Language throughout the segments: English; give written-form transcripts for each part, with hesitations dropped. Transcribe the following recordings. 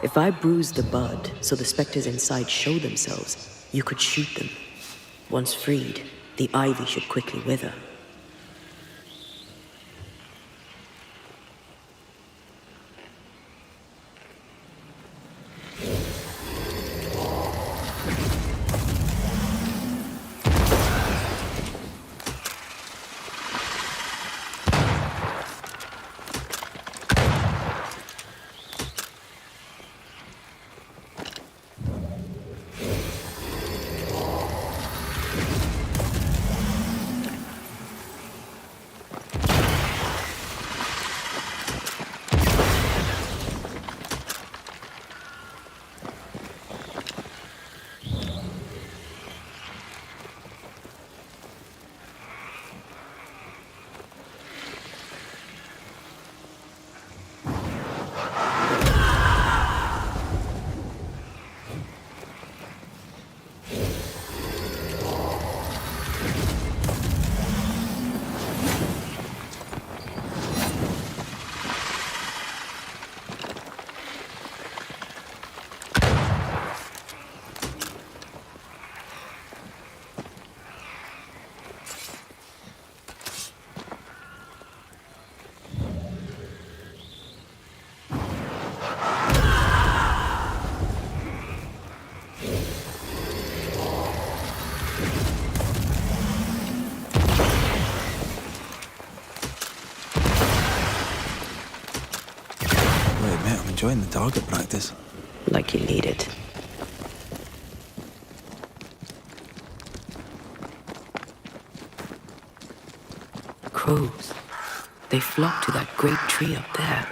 If I bruise the bud so the specters inside show themselves, you could shoot them. Once freed, the ivy should quickly wither. Enjoying the target practice. Like you need it. Crows. They flock to that great tree up there.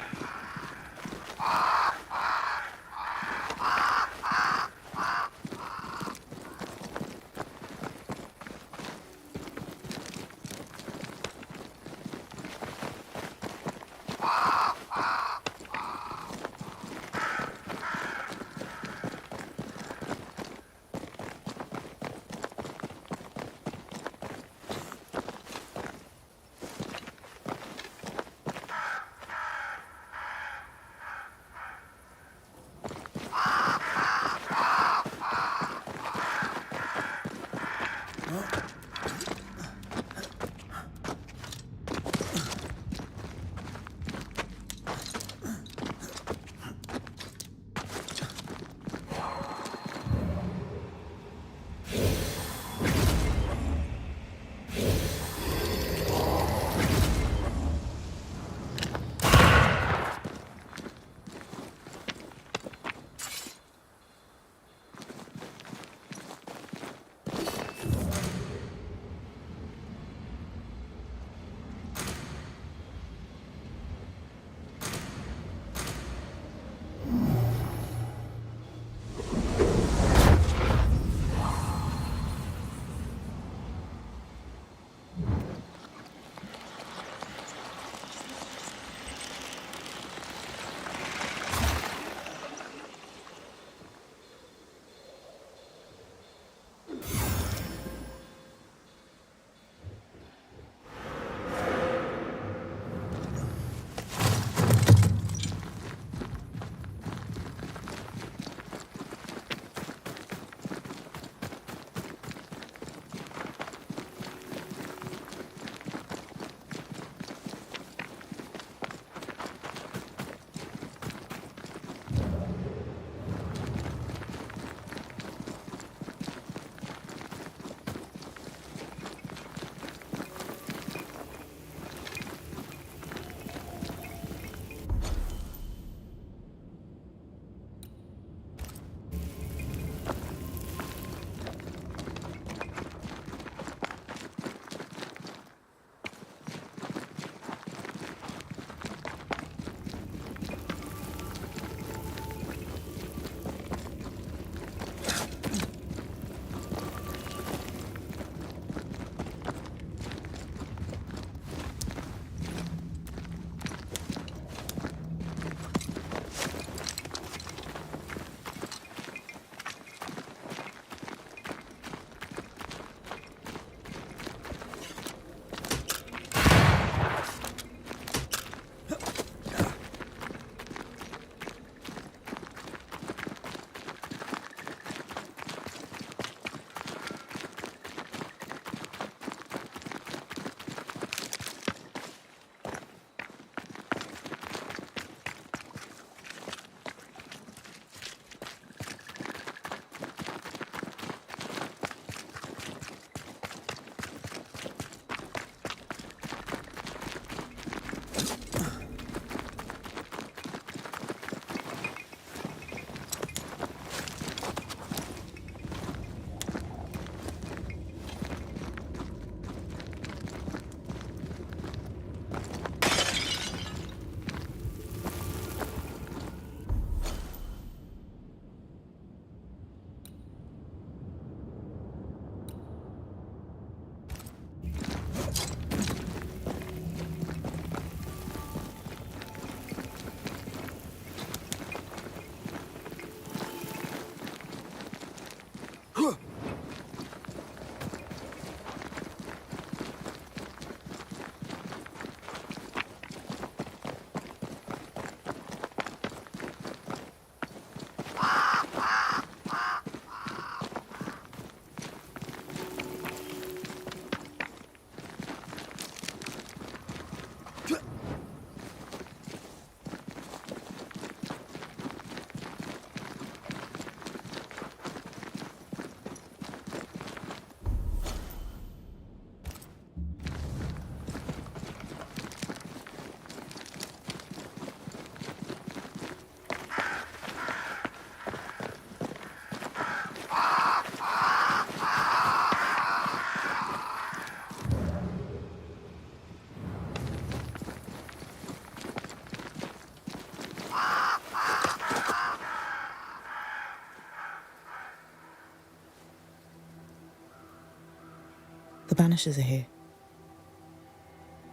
Banishers are here.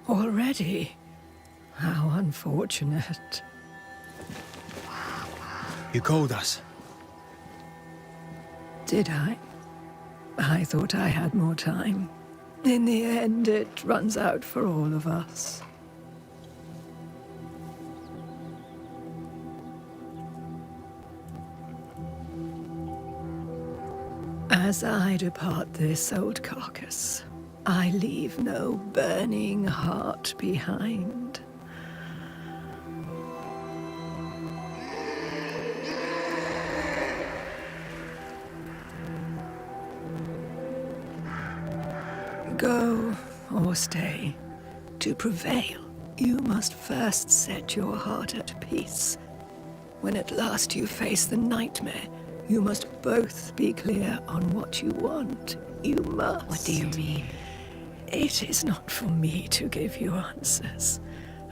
Already? How unfortunate. You called us. Did I? I thought I had more time. In the end, it runs out for all of us. As I depart this old carcass, I leave no burning heart behind. Go or stay. To prevail, you must first set your heart at peace. When at last you face the nightmare, you must both be clear on what you want. You must. What do you mean? It is not for me to give you answers,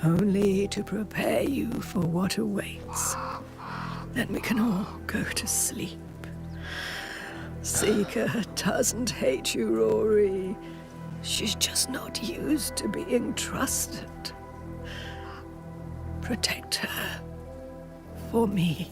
only to prepare you for what awaits. Then we can all go to sleep. Seeker doesn't hate you, Rory. She's just not used to being trusted. Protect her. For me.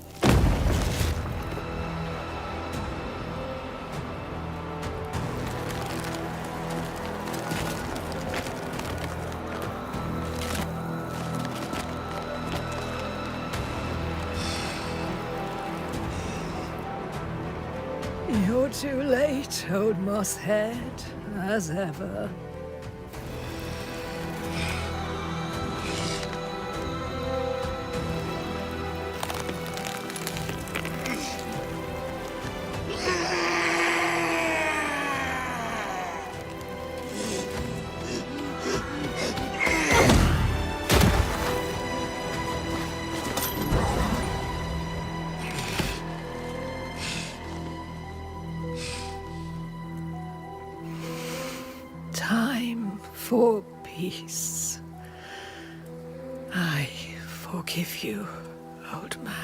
You're too late, old mosshead, as ever. Time for peace. I forgive you, old man.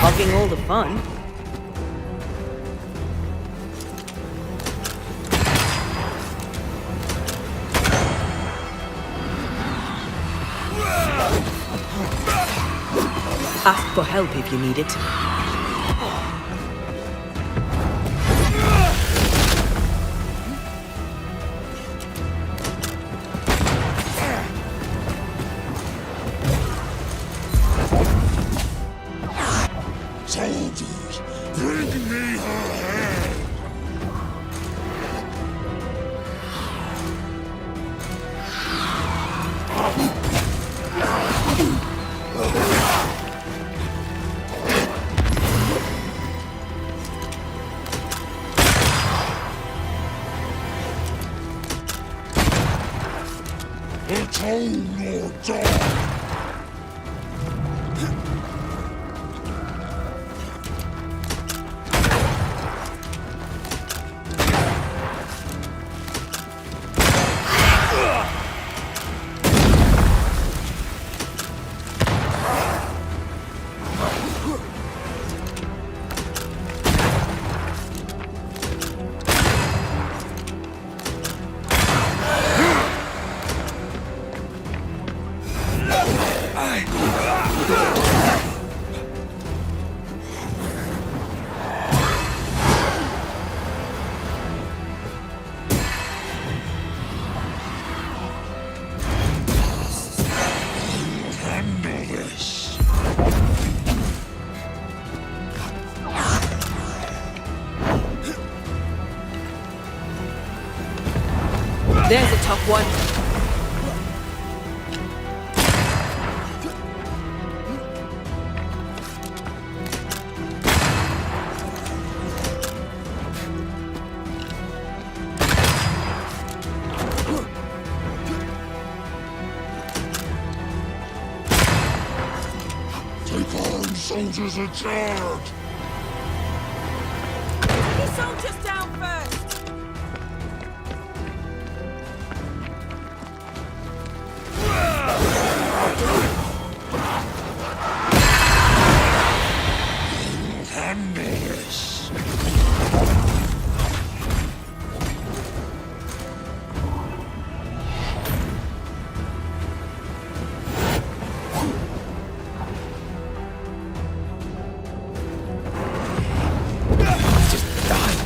Hogging all the fun. Ask for help if you need it. Soldiers, bring me her head! Atone or die! There's a tough one. Take armed soldiers in charge! These soldiers down first! Handle this! Just die.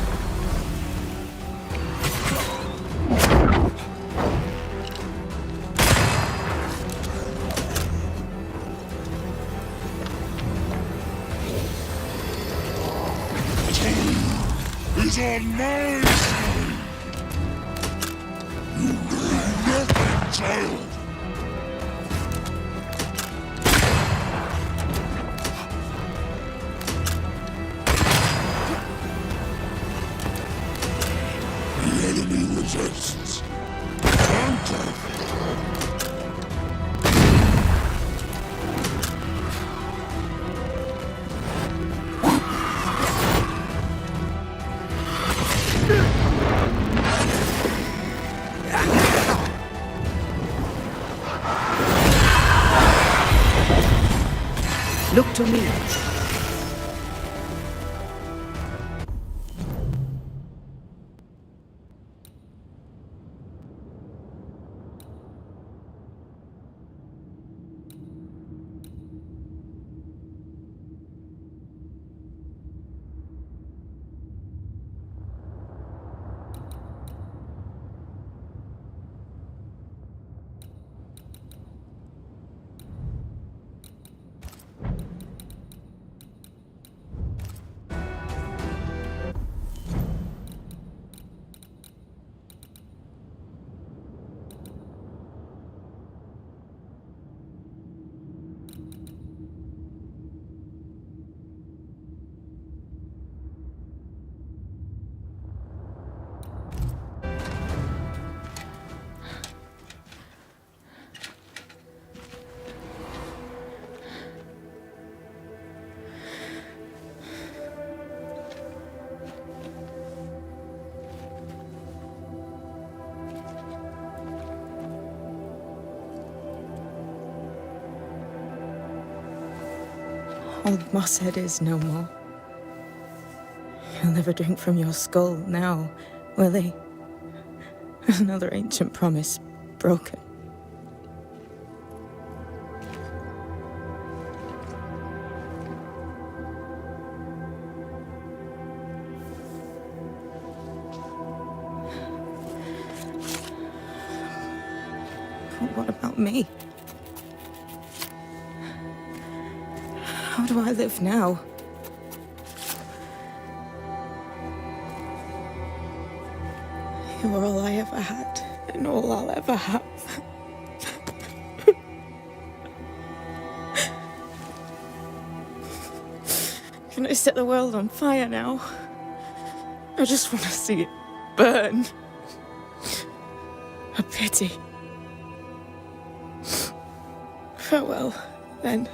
Is on my side! You know nothing, child! The enemy resists. Counter! Look to me. Old Mosshead is no more. He'll never drink from your skull now, will he? Another ancient promise broken. But what about me? How do I live now? You were all I ever had, and all I'll ever have. Can I set the world on fire now? I just want to see it burn. A pity. Farewell, then.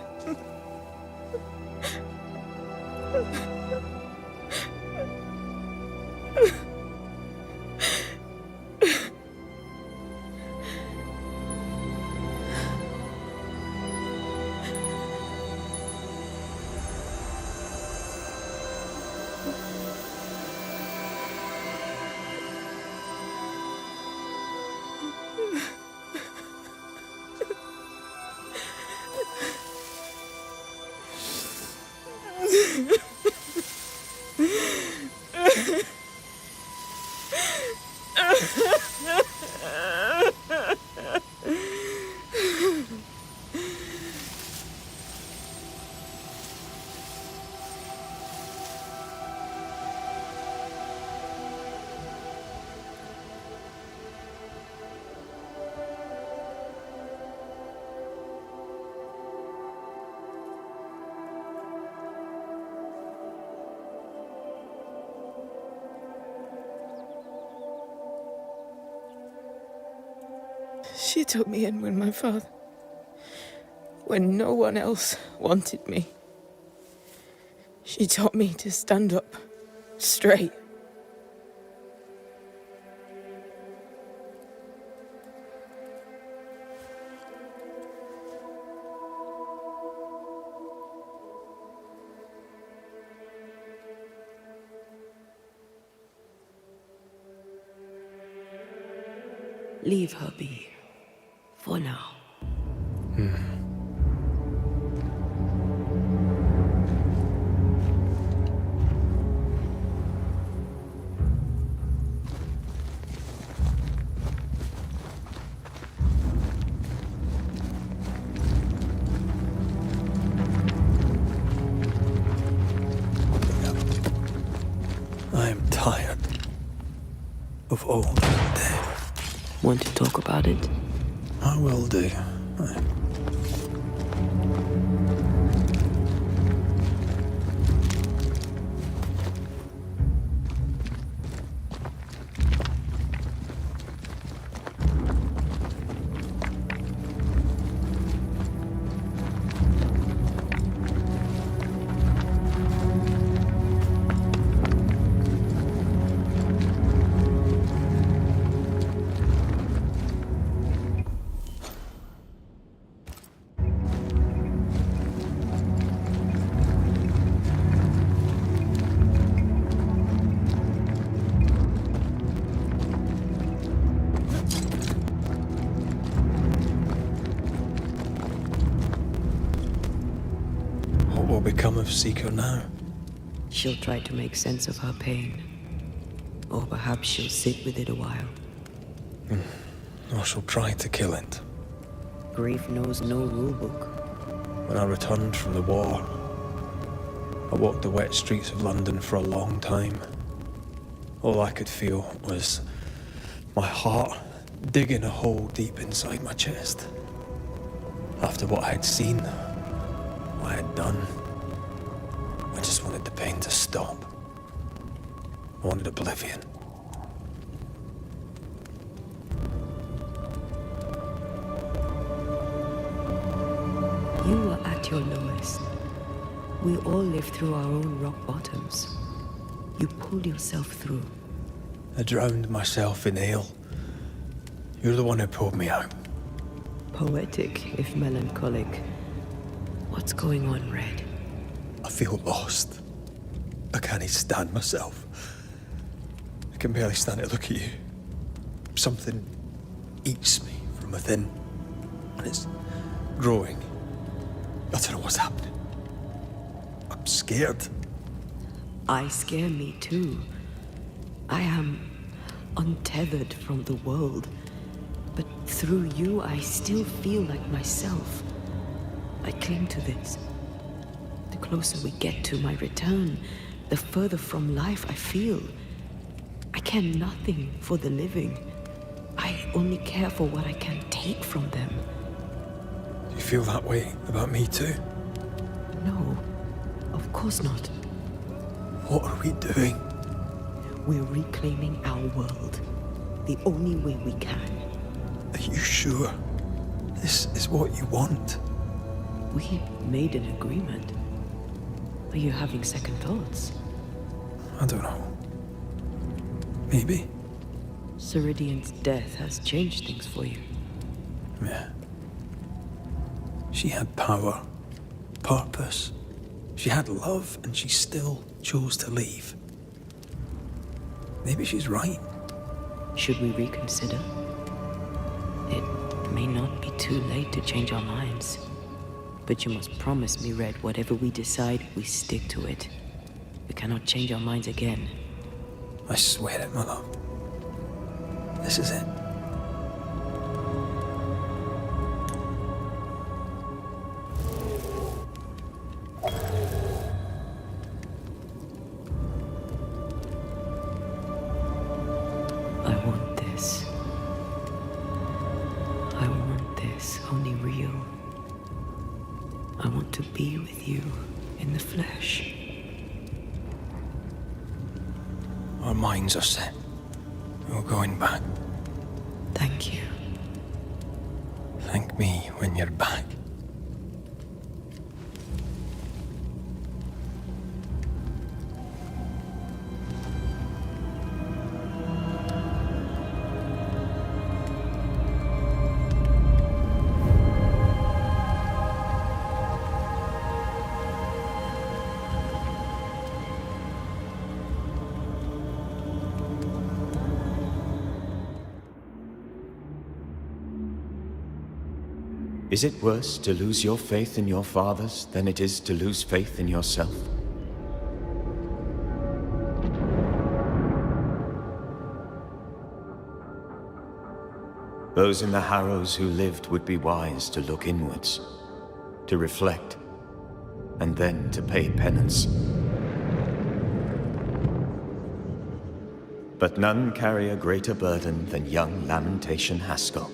She took me in when my father... when no one else wanted me. She taught me to stand up straight. Leave her be. For now. I am tired of all death. Want to talk about it? I will do. What will become of Seeker now? She'll try to make sense of her pain. Or perhaps she'll sit with it a while. Or she'll try to kill it. Grief knows no rulebook. When I returned from the war, I walked the wet streets of London for a long time. All I could feel was my heart digging a hole deep inside my chest. After what I had seen, what I had done, I just wanted the pain to stop. I wanted oblivion. You were at your lowest. We all live through our own rock bottoms. You pulled yourself through. I drowned myself in ale. You're the one who pulled me out. Poetic, if melancholic. What's going on, Red? I feel lost. I can't even stand myself. I can barely stand to look at you. Something eats me from within, and it's growing. I don't know what's happening. I'm scared. I scare me too. I am untethered from the world. But through you, I still feel like myself. I cling to this. The closer we get to my return, the further from life I feel. I care nothing for the living. I only care for what I can take from them. Do you feel that way about me too? No, of course not. What are we doing? We're reclaiming our world. The only way we can. Are you sure this is what you want? We made an agreement. Are you having second thoughts? I don't know. Maybe. Ceridian's death has changed things for you. Yeah. She had power, purpose. She had love, and she still chose to leave. Maybe she's right. Should we reconsider? It may not be too late to change our minds. But you must promise me, Red, whatever we decide, we stick to it. We cannot change our minds again. I swear it, my love. This is it. I want this. I want this, only real. I want to be with you in the flesh. Our minds are set. We're going back. Thank you. Thank me when you're back. Is it worse to lose your faith in your fathers than it is to lose faith in yourself? Those in the Harrows who lived would be wise to look inwards, to reflect, and then to pay penance. But none carry a greater burden than young Lamentation Haskell.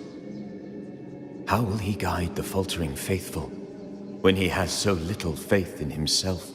How will he guide the faltering faithful when he has so little faith in himself?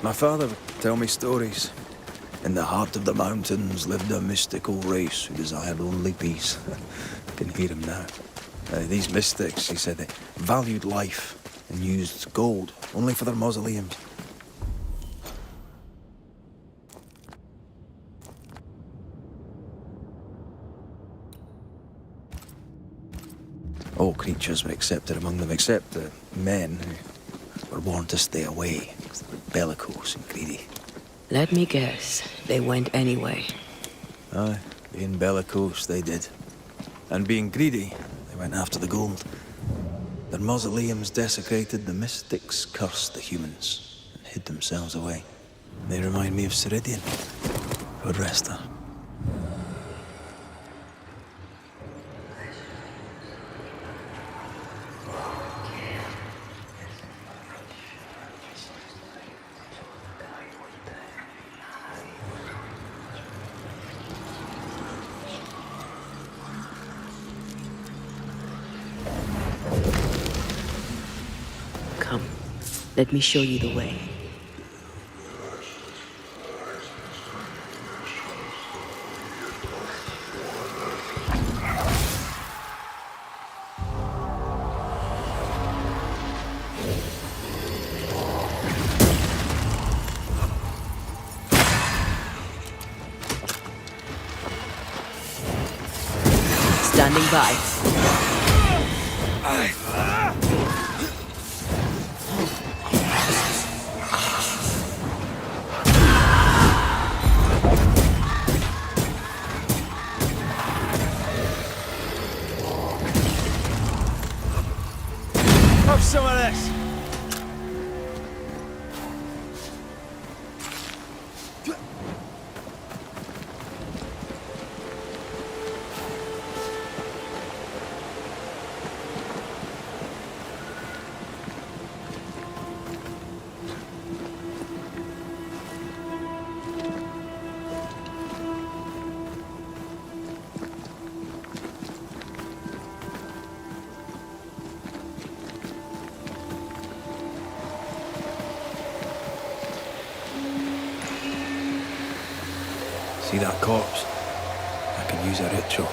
My father would tell me stories. In the heart of the mountains lived a mystical race who desired only peace. Can hear him now. These mystics, he said, they valued life and used gold only for their mausoleums. All creatures were accepted among them, except the men who were warned to stay away, because they were bellicose and greedy. Let me guess, they went anyway. Aye, being bellicose, they did. And being greedy, they went after the gold. Their mausoleums desecrated, the mystics cursed the humans and hid themselves away. They remind me of Ceridian. God rest her. Come, let me show you the way. Standing by. Have some of this. See that corpse? I could use a ritual.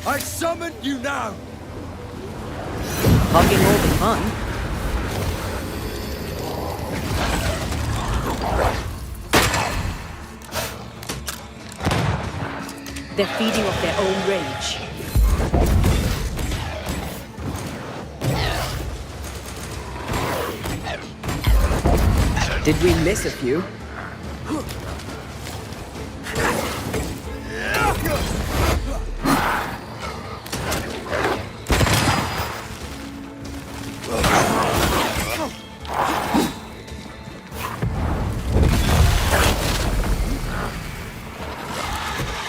I summon you now! Hogging all the fun. They're feeding off their own rage. Did we miss a few?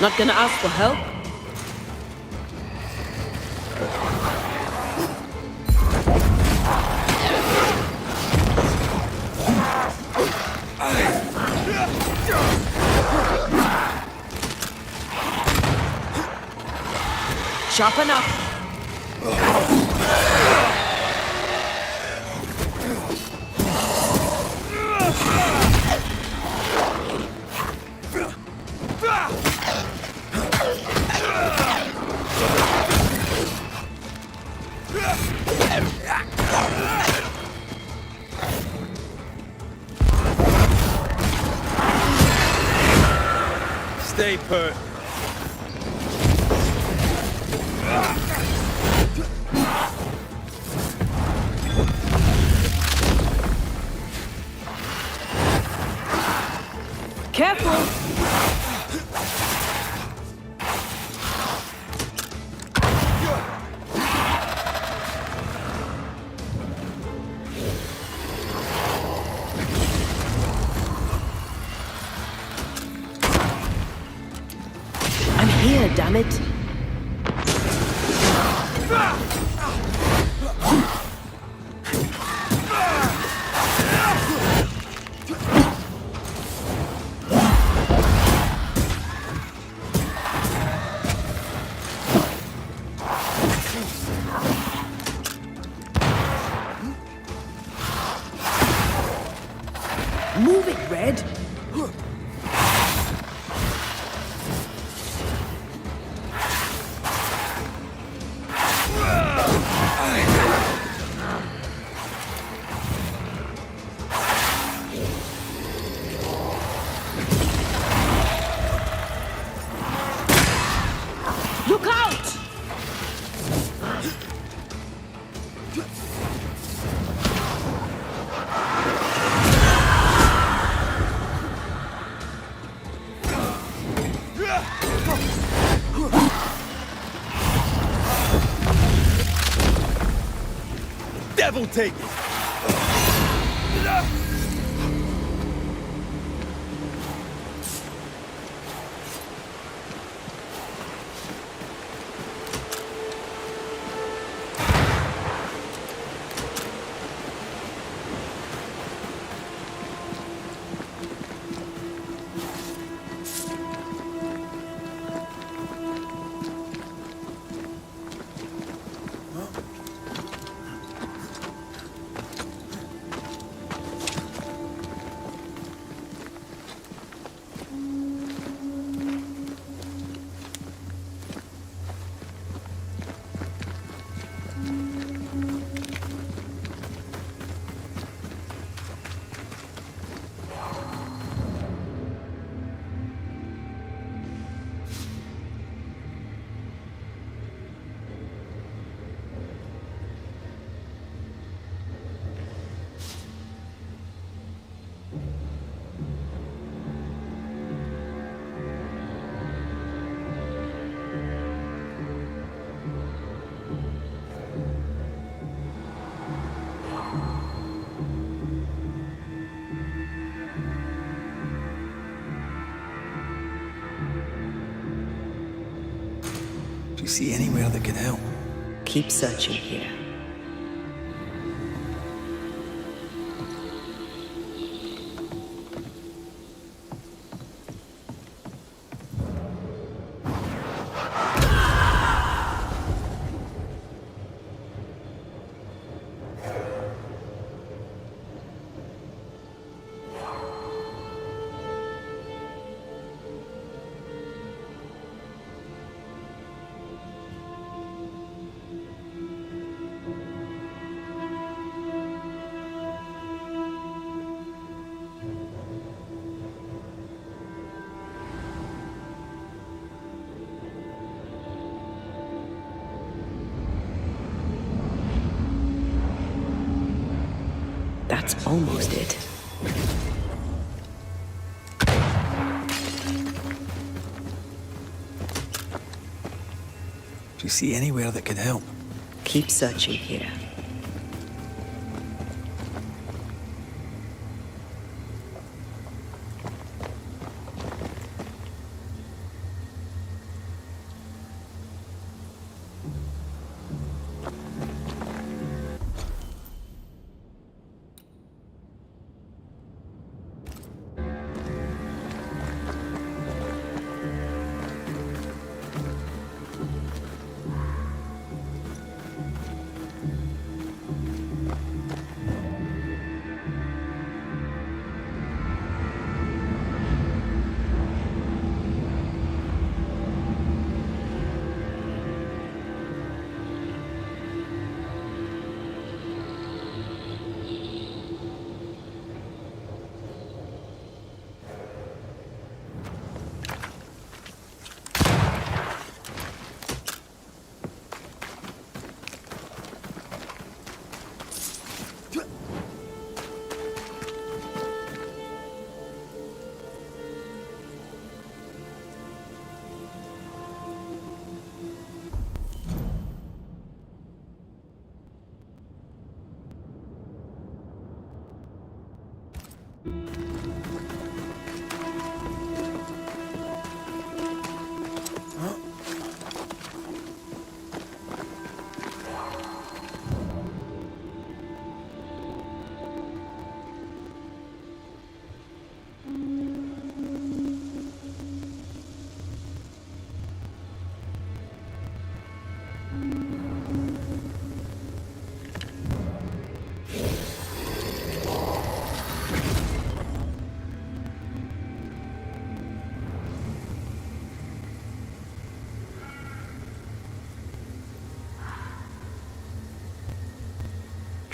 Not gonna ask for help? Sharpen up. Stay put. Careful! I'm here, damn it! Red? Look out! Devil take it! Do you see anywhere that could help? Keep searching here. That's almost it. Do you see anywhere that could help? Keep searching here.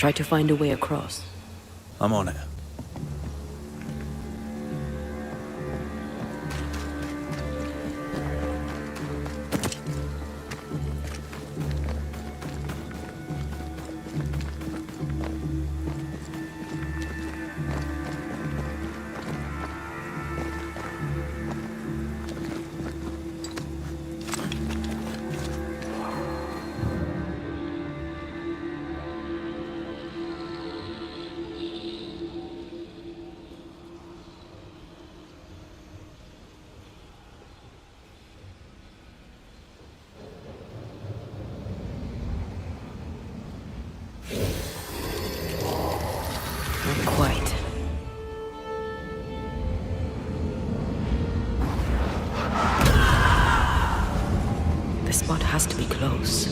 Try to find a way across. I'm on it. Not quite. The spot has to be close.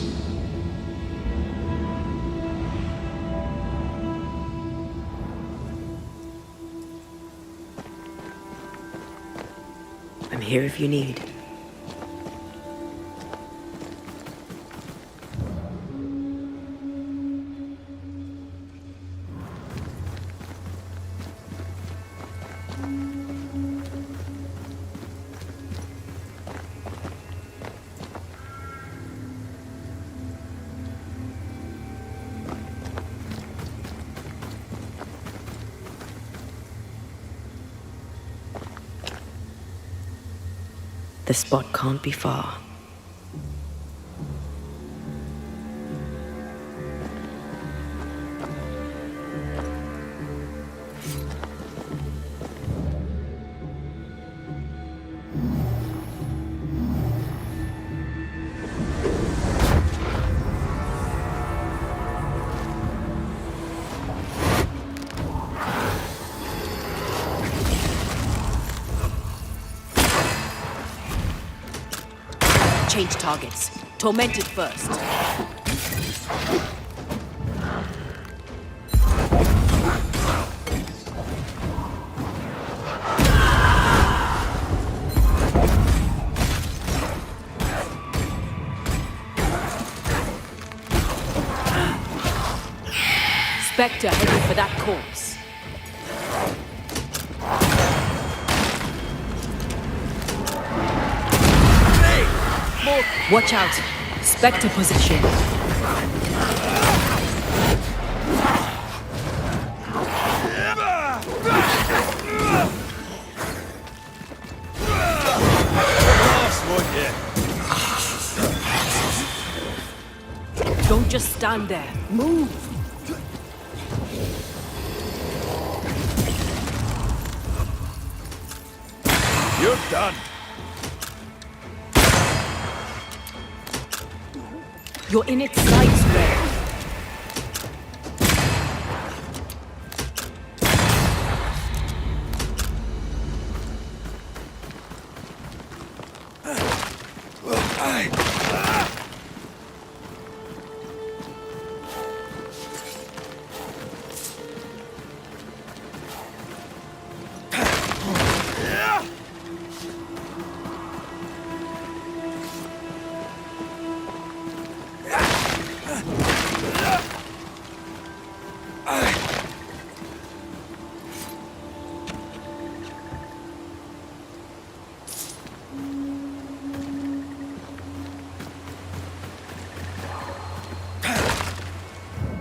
I'm here if you need. The spot can't be far. Change targets. Tormented first. Spectre heading for that corpse. Watch out! Spectre position. Don't just stand there. Move! You're done. You're in its sights, Red.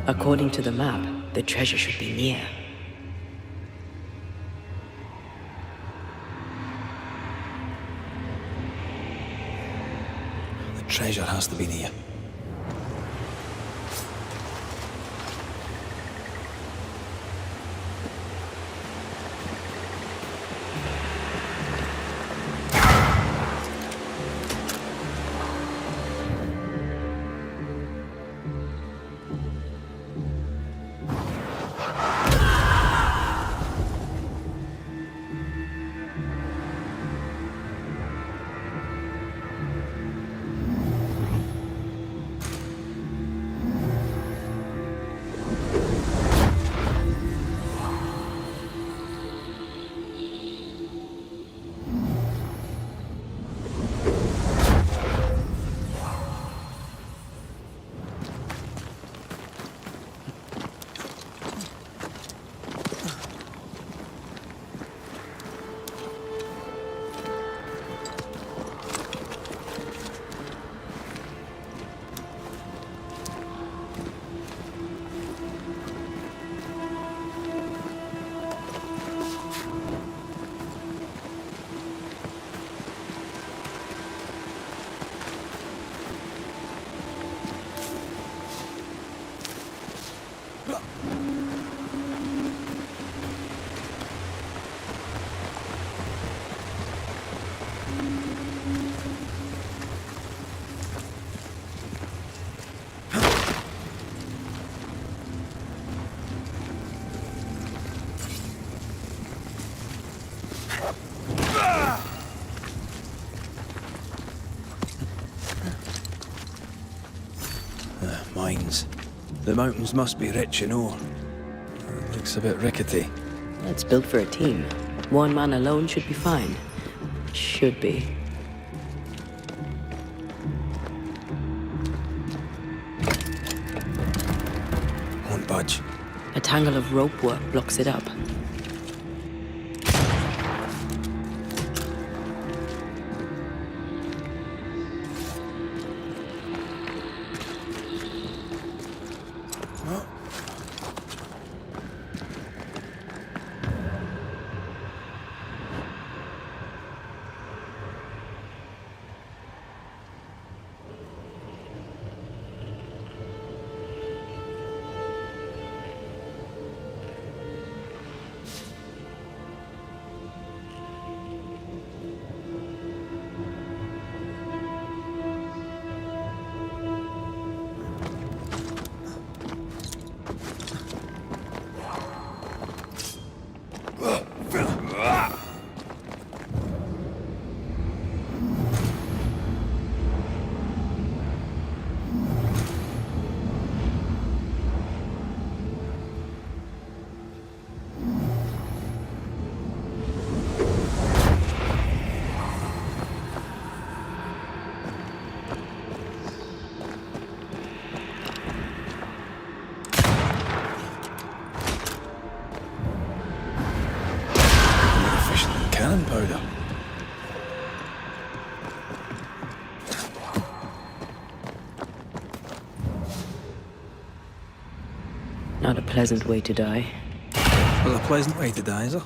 According to the map, the treasure should be near. The treasure has to be near. Mines. The mountains must be rich in ore. It looks a bit rickety. It's built for a team. One man alone should be fine. Should be. Won't budge. A tangle of rope work blocks it up. Cannon powder. Not a pleasant way to die. Well, a pleasant way to die, is it?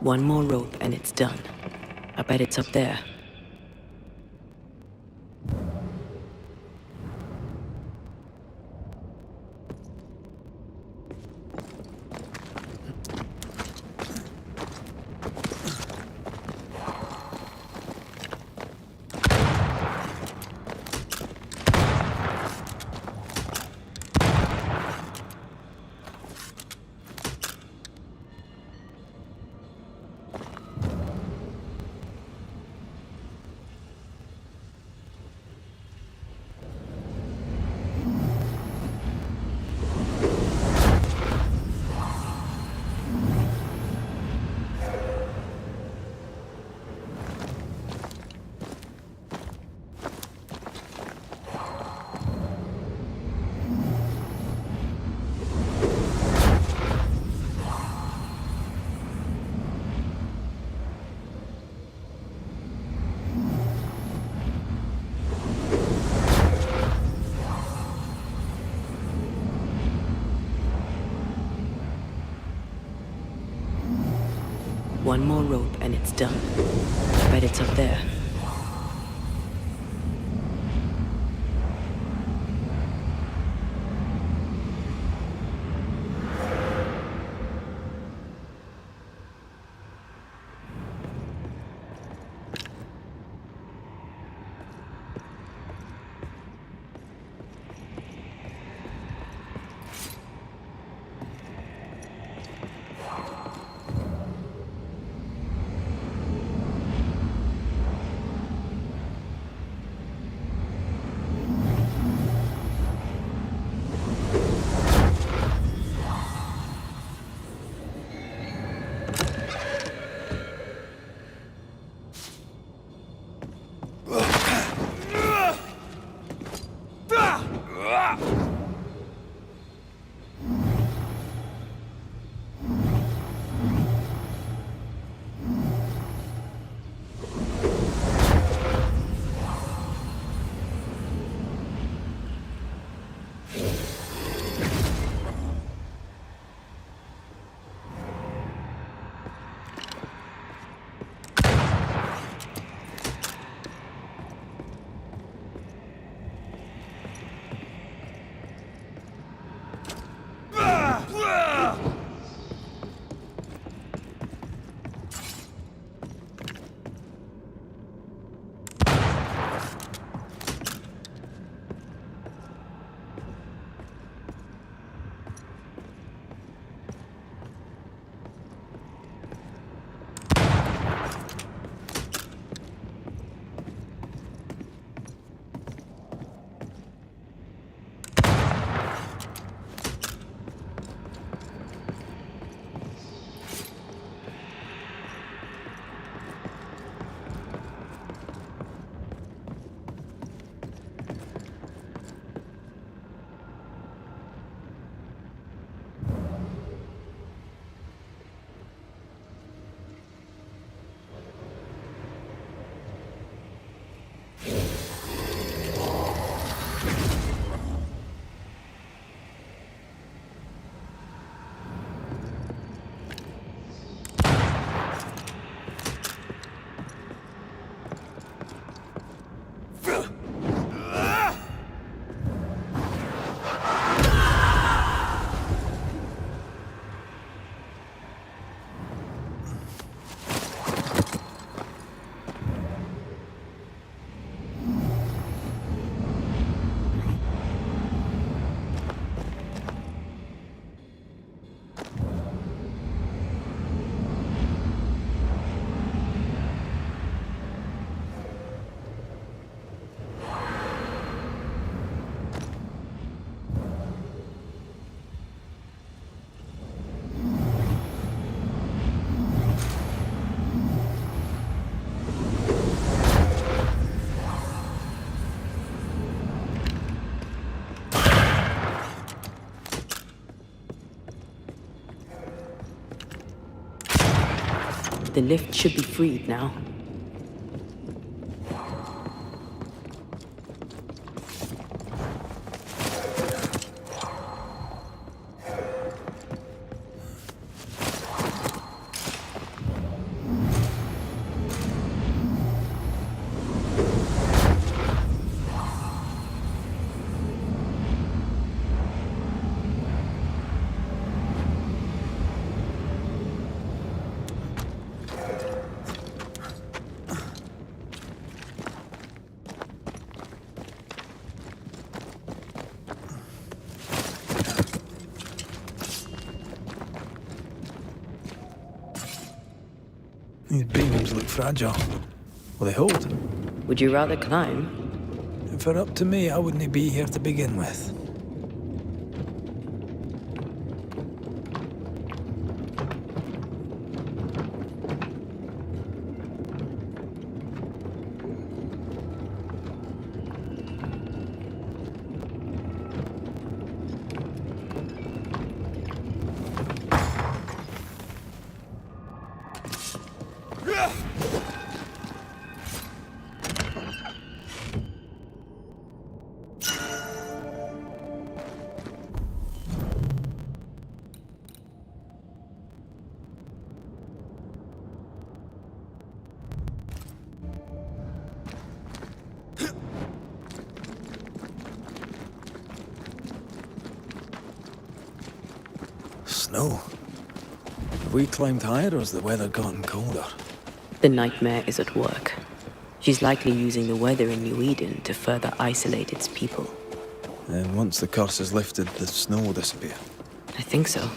One more rope and it's done. I bet it's up there. One more rope and it's done. I bet it's up there. The lift should be freed now. These beams look fragile. Will they hold? Would you rather climb? If it were up to me, I wouldn't be here to begin with. Snow. Have we climbed higher or has the weather gotten colder? The nightmare is at work. She's likely using the weather in New Eden to further isolate its people. And once the curse is lifted, the snow will disappear. I think so.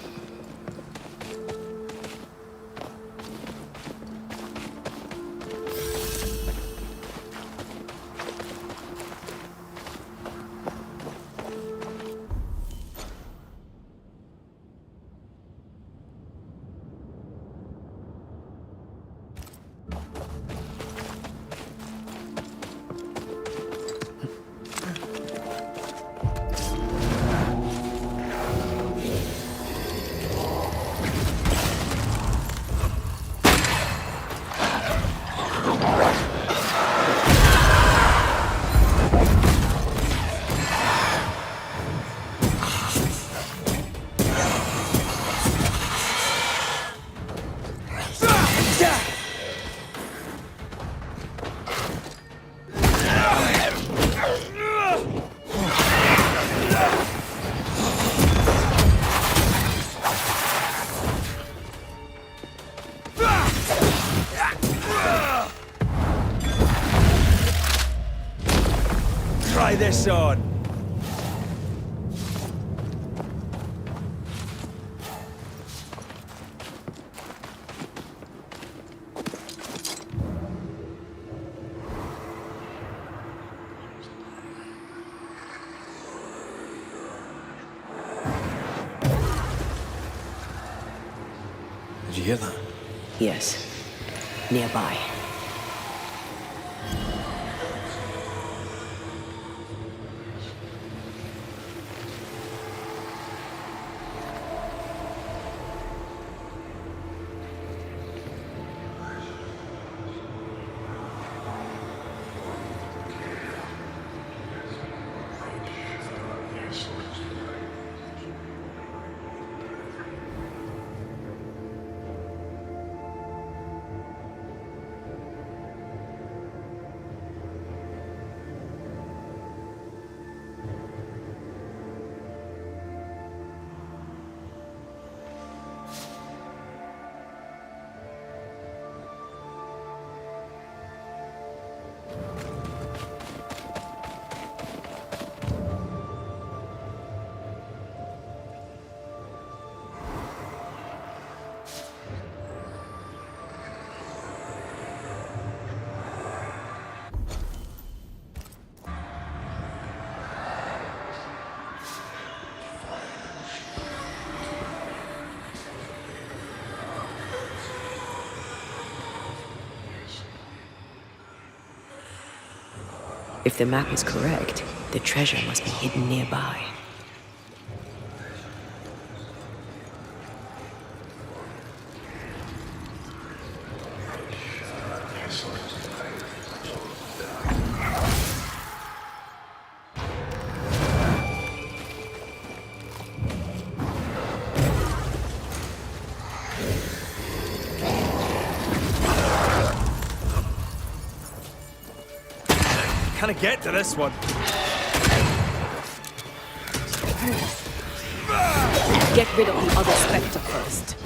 Try this on! Did you hear that? Yes. Nearby. If the map is correct, the treasure must be hidden nearby. Can I get to this one? Get rid of the other Spectre first.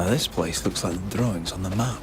Now this place looks like the drawings on the map.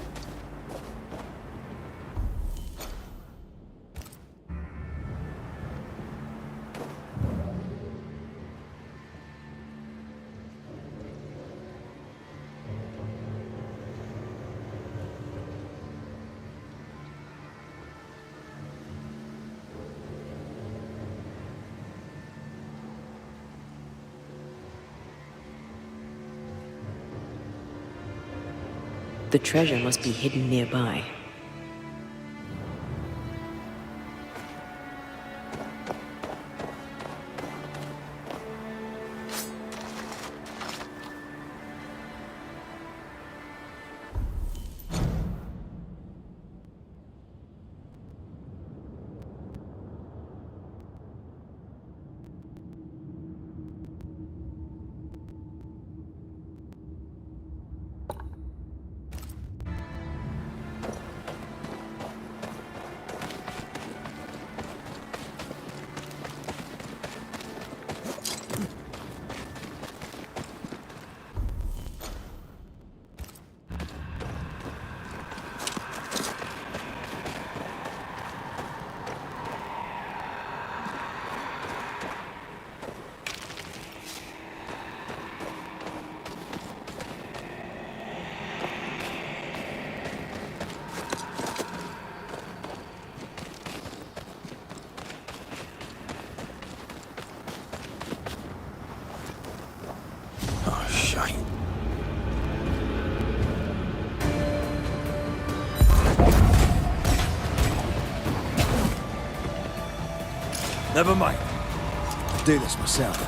The treasure must be hidden nearby. Oh, shite. Never mind. I'll do this myself.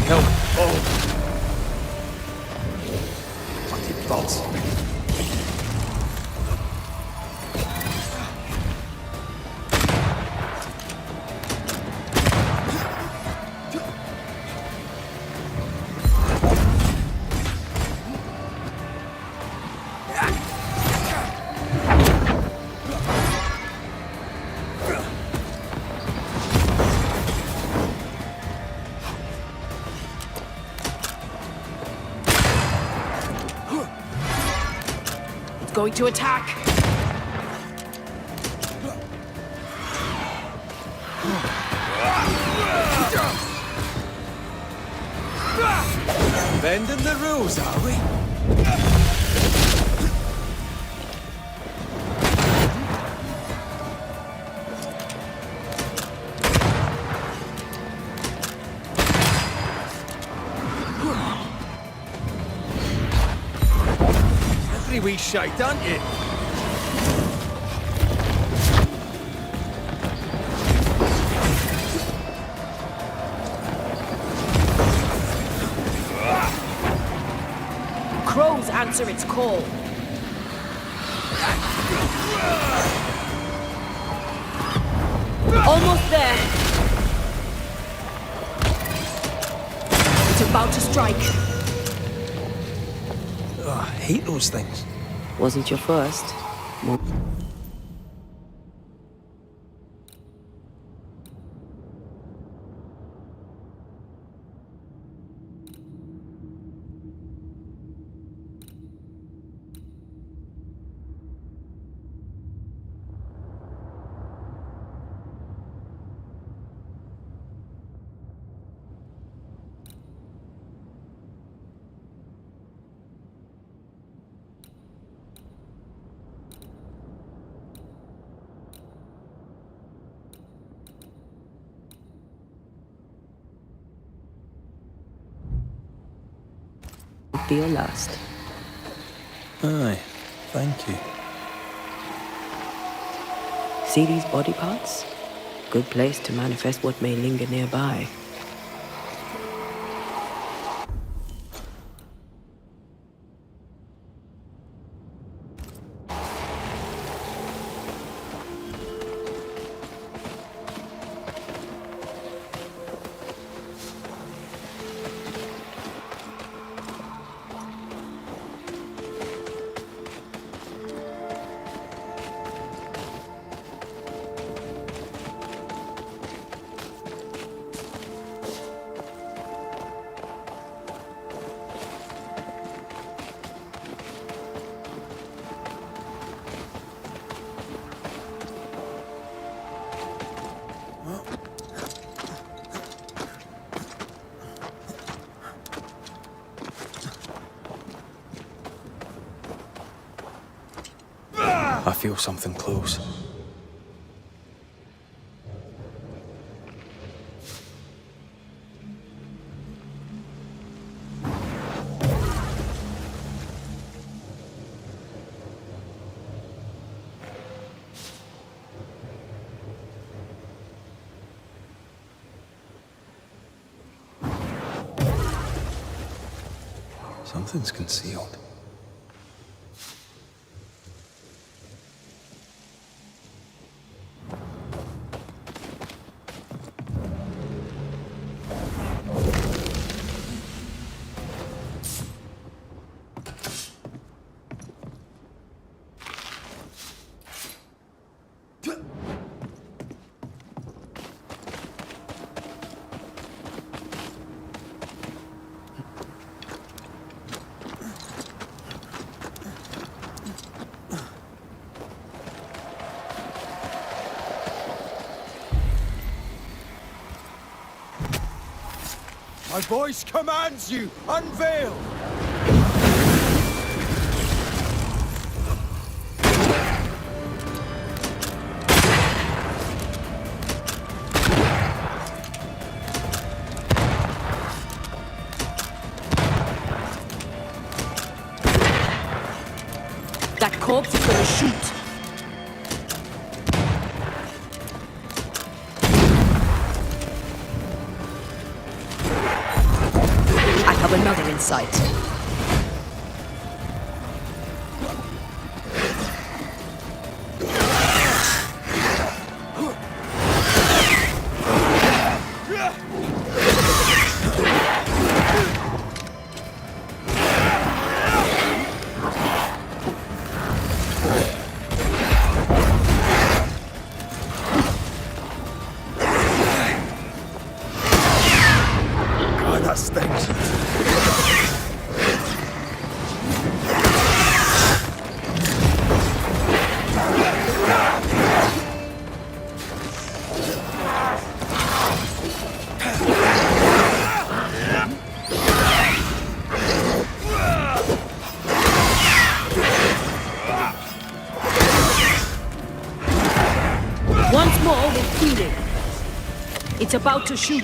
Help! Oh! Fucking bolts. Going to attack. Bending the rules, are we? Every wee shite, aren't you? Crows answer its call. Almost there. It's about to strike. Oh, I hate those things. Wasn't your first. More be your last. Aye, thank you. See these body parts? Good place to manifest what may linger nearby. I feel something close. Something's concealed. My voice commands you! Unveil! That corpse is gonna shoot. I have another in sight. God, that stings. Once more with feeling. It's about to shoot.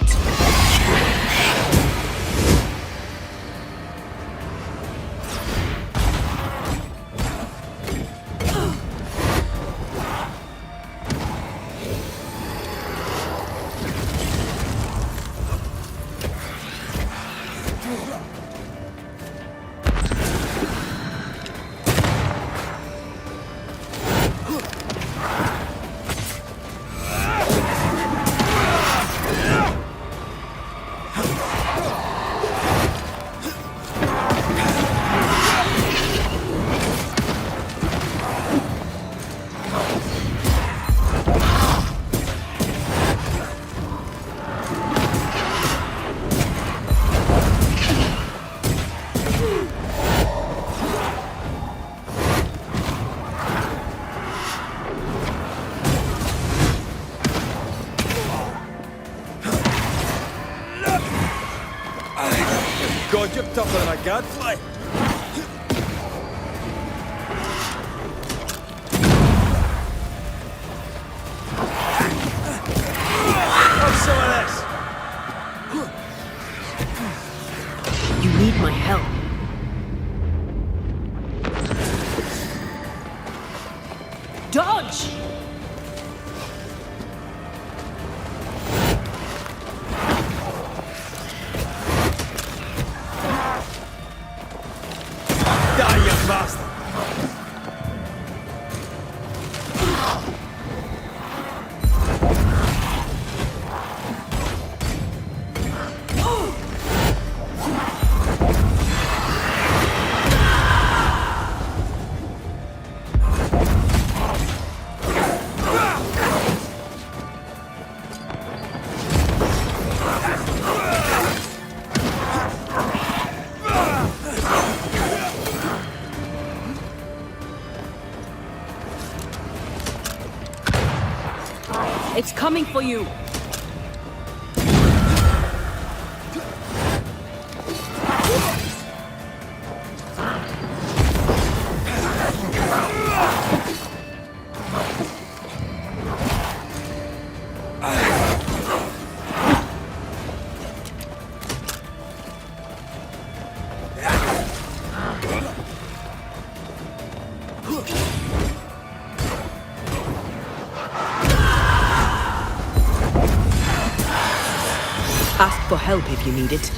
God, you're tougher than a gadfly. Have some of this. You need my help. Dodge! Die, you bastard! It's coming for you. for help if you need it.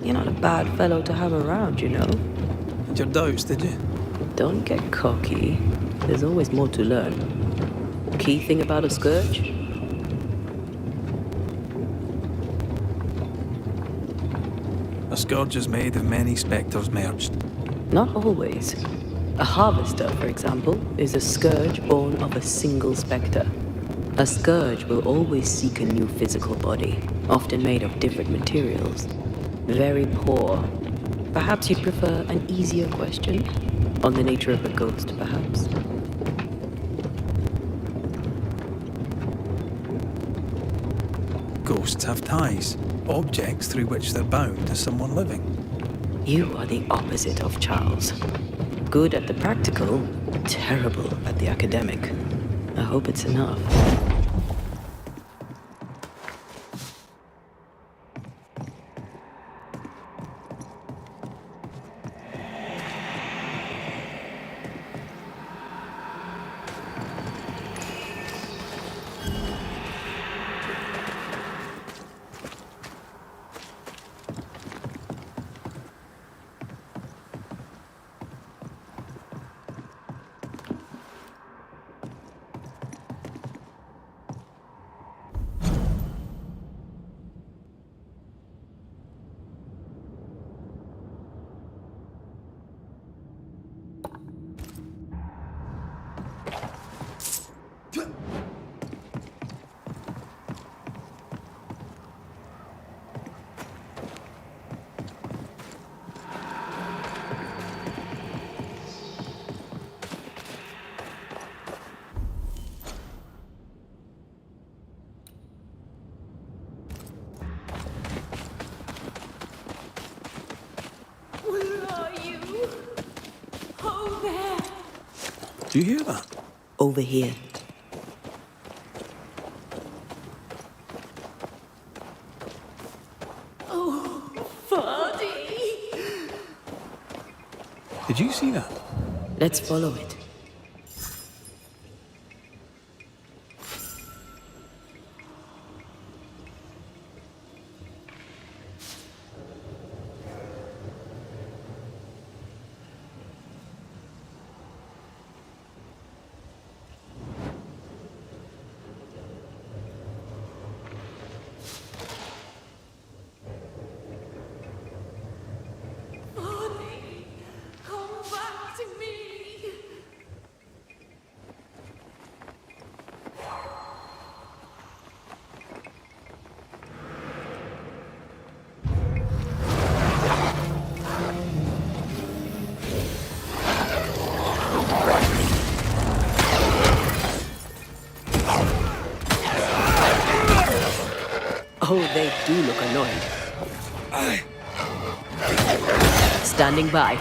You're not a bad fellow to have around, you know. Had your doubts, did you? Don't get cocky. There's always more to learn. Key thing about a scourge? A scourge is made of many spectres merged. Not always. A harvester, for example, is a scourge born of a single spectre. A scourge will always seek a new physical body, often made of different materials. Very poor. Perhaps you'd prefer an easier question? On the nature of a ghost, perhaps? Ghosts have ties, objects through which they're bound to someone living. You are the opposite of Charles. Good at the practical, terrible at the academic. I hope it's enough. Do you hear that? Over here. Did you see that? Let's follow it. Oh, they do look annoyed. Standing by.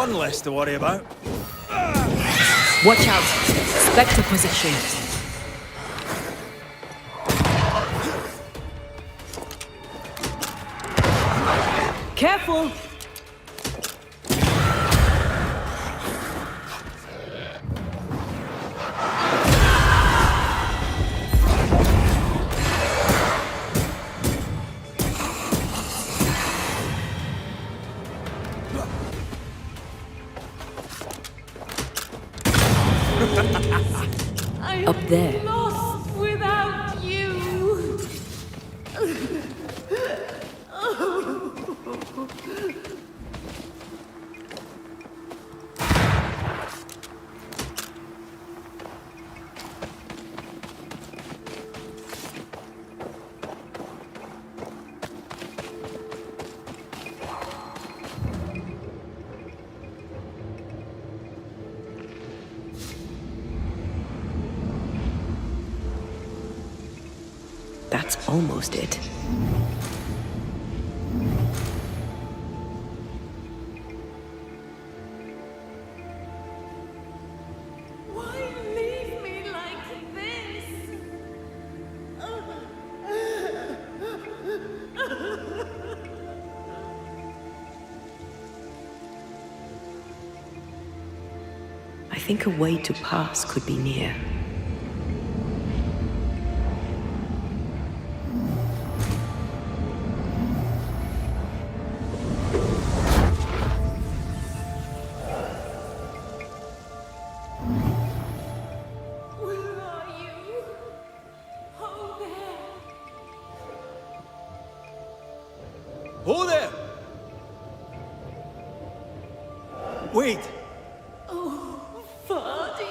one less to worry about. Watch out! Spectre possession. Careful! Up there. Lost without you. That's almost it. Why leave me like this? I think a way to pass could be near. Where are you? Oh, there. Oh there! Wait! Oh, Vardy.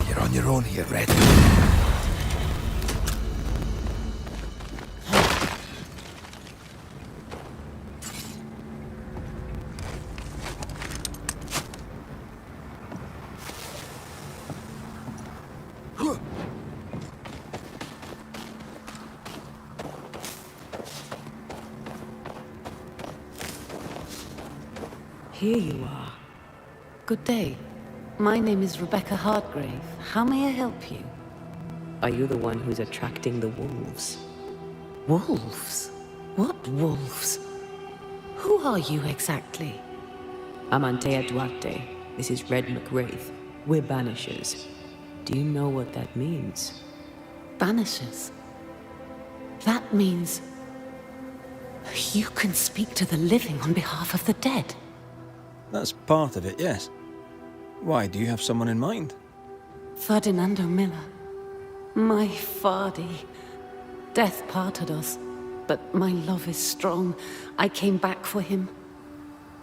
You're on your own here, Red. Here you are. Good day. My name is Rebecca Hardgrave. How may I help you? Are you the one who's attracting the wolves? Wolves? What wolves? Who are you exactly? I'm Antea Duarte. This is Red McWraith. We're Banishers. Do you know what that means? Banishers? That means... you can speak to the living on behalf of the dead. That's part of it, yes. Why, do you have someone in mind? Ferdinando Miller. My Fardy. Death parted us, but my love is strong. I came back for him.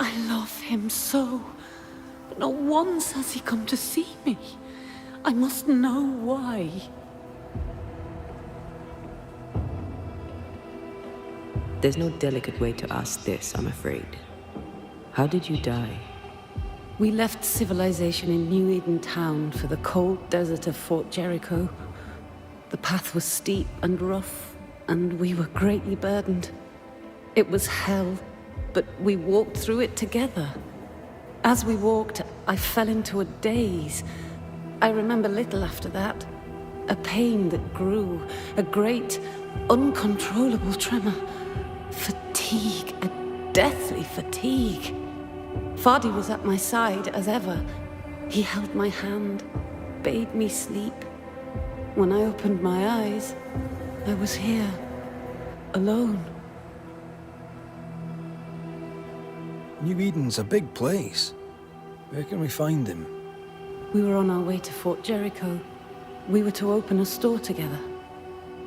I love him so. But not once has he come to see me. I must know why. There's no delicate way to ask this, I'm afraid. How did you die? We left civilization in New Eden Town for the cold desert of Fort Jericho. The path was steep and rough, and we were greatly burdened. It was hell, but we walked through it together. As we walked, I fell into a daze. I remember little after that. A pain that grew, a great, uncontrollable tremor. Fatigue, a deathly fatigue. Fardy was at my side as ever. He held my hand, bade me sleep. When I opened my eyes, I was here, alone. New Eden's a big place. Where can we find him? We were on our way to Fort Jericho. We were to open a store together.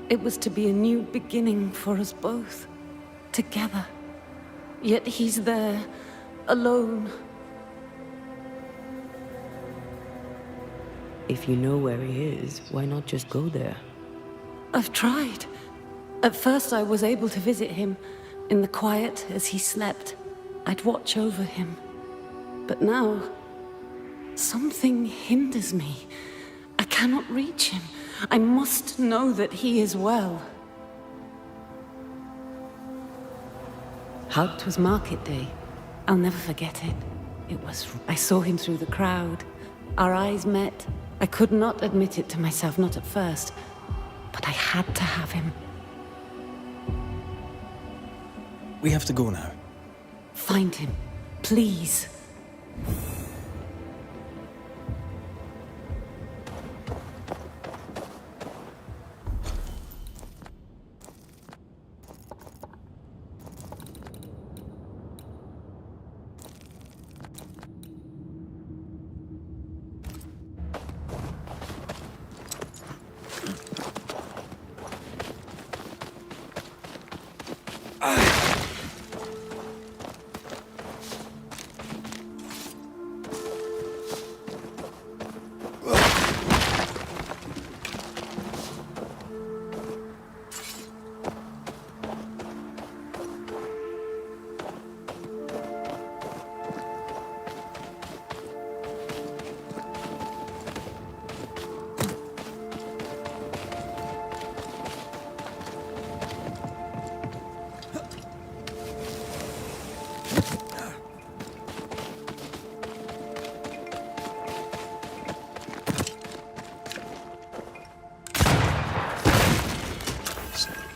It was to be a new beginning for us both, together. Yet he's there, alone. If you know where he is, why not just go there? I've tried. At first I was able to visit him in the quiet as he slept. I'd watch over him. But now, something hinders me. I cannot reach him. I must know that he is well. It was market day. I'll never forget it. I saw him through the crowd. Our eyes met. I could not admit it to myself, not at first. But I had to have him. We have to go now. Find him, please.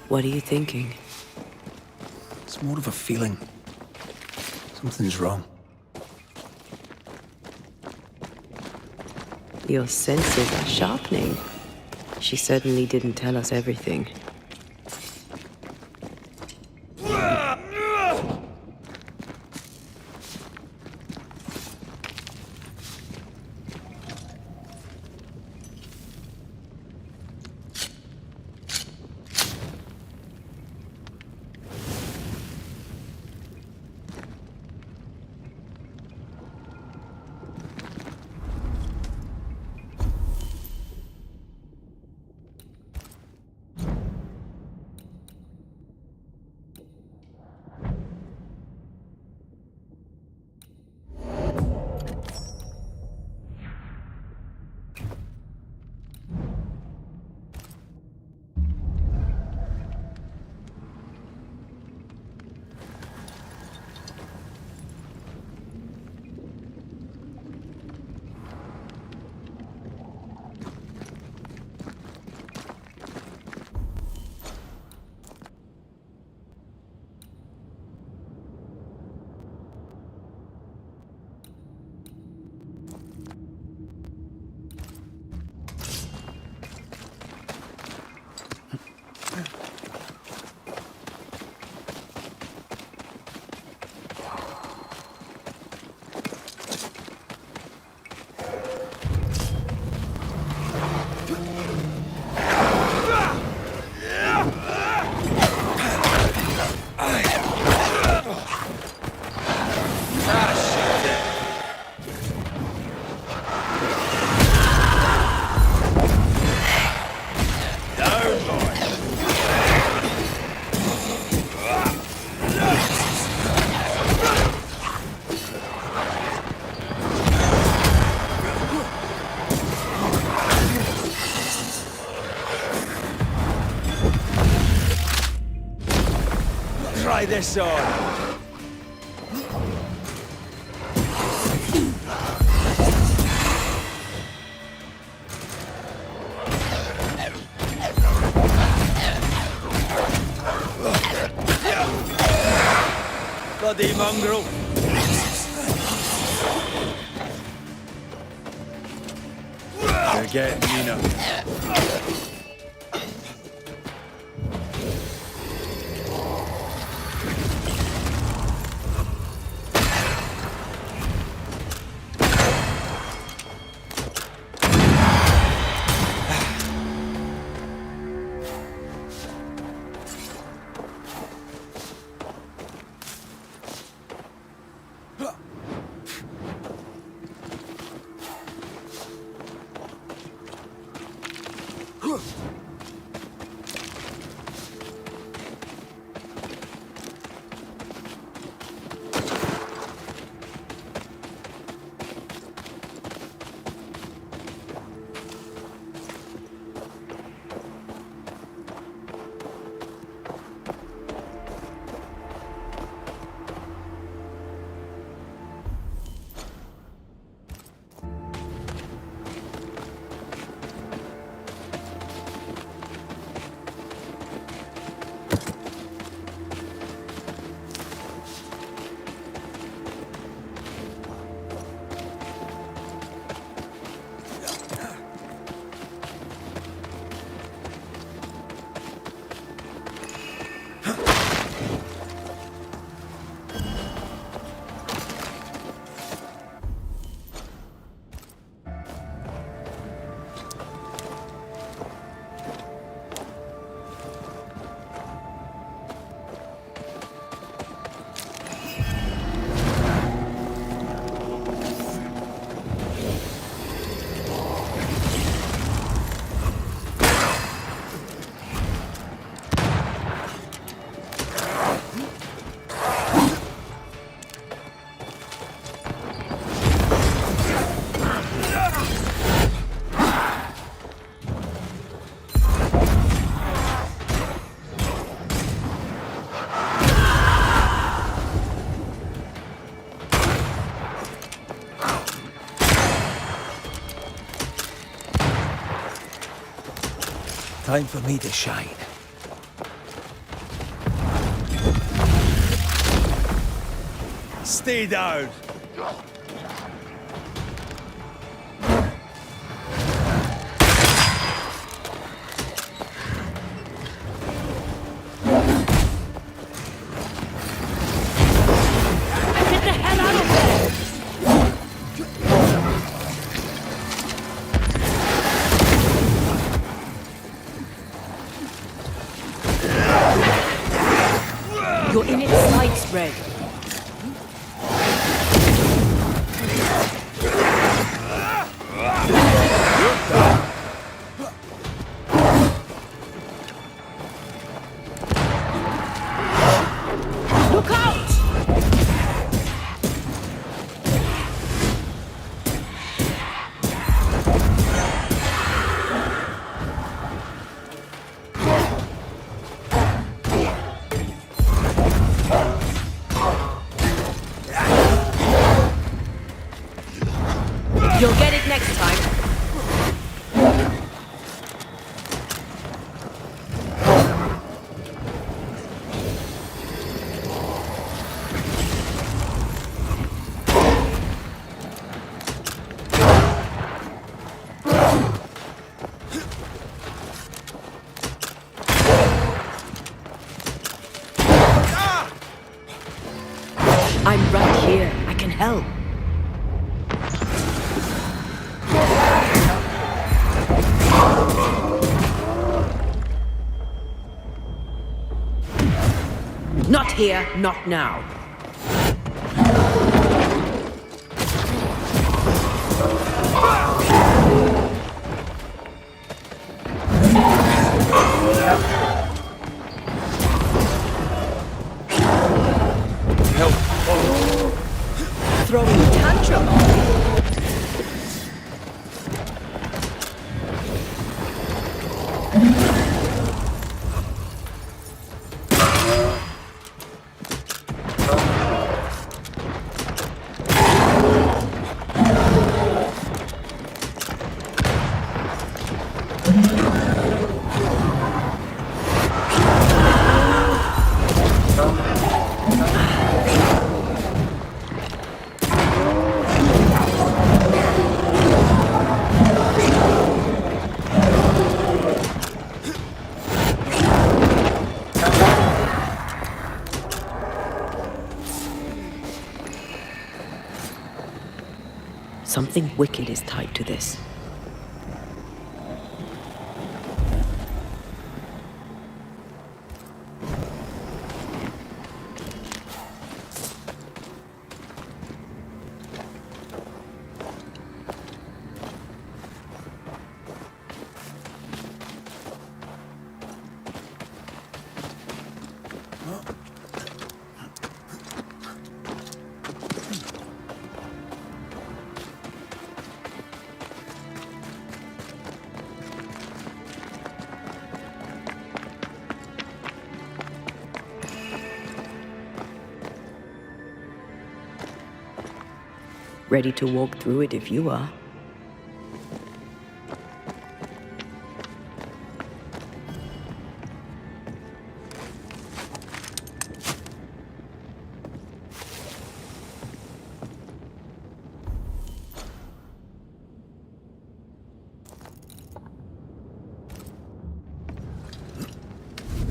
What are you thinking? It's more of a feeling. Something's wrong. Your senses are sharpening. She certainly didn't tell us everything. Try this on. Bloody mongrel. You're getting meaner. time for me to shine. Stay down! Get the hell out of there! You're in its sight spread. Look out! You'll get it next time. I'm right here. I can help. Not here, not now. Throwing a tantrum. Something wicked is tied to this. Ready to walk through it if you are.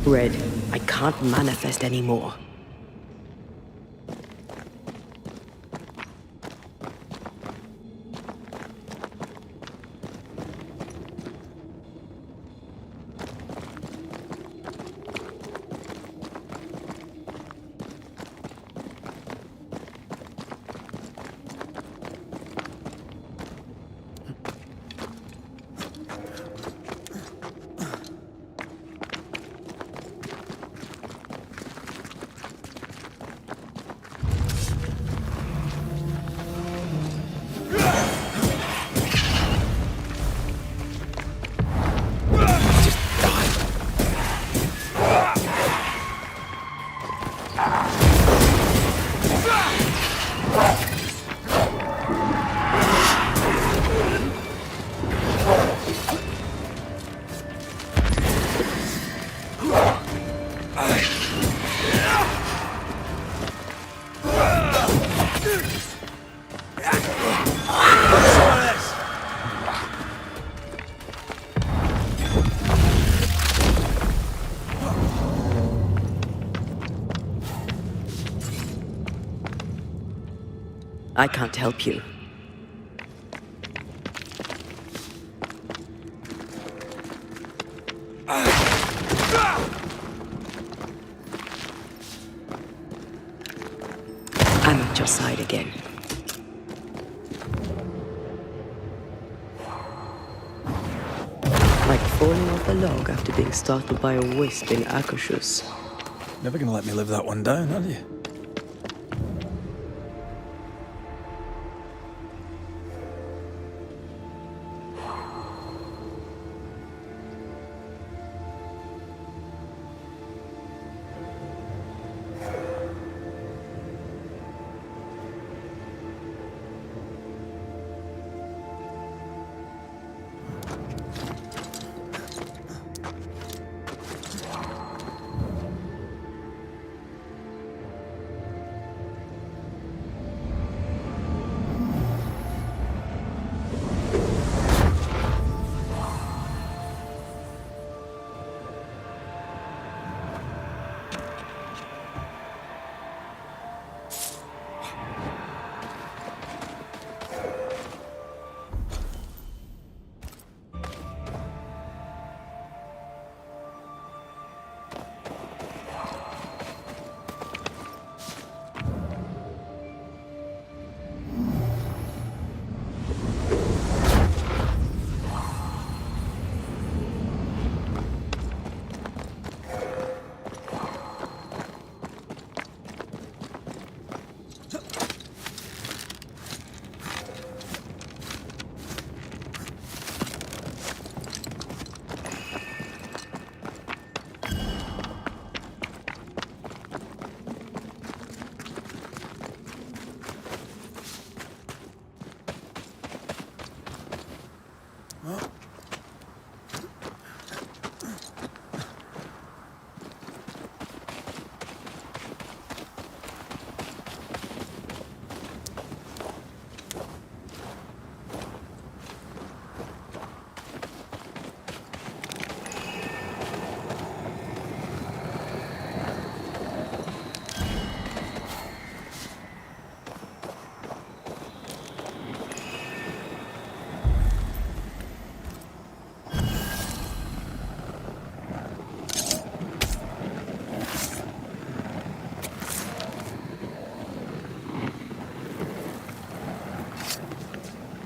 Red, I can't manifest anymore. I can't help you. I'm at your side again. Like falling off a log after being startled by a wisp in Akershus. Never gonna let me live that one down, are you?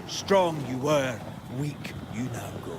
Strong you were, weak you now go.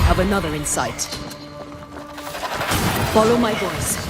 Have another in sight. Follow my voice.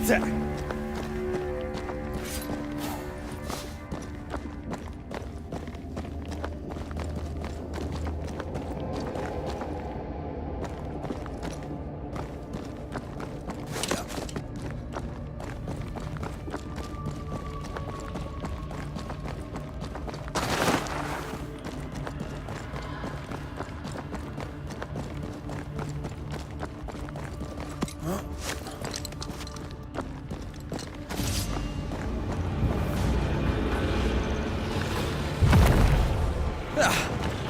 Eat it!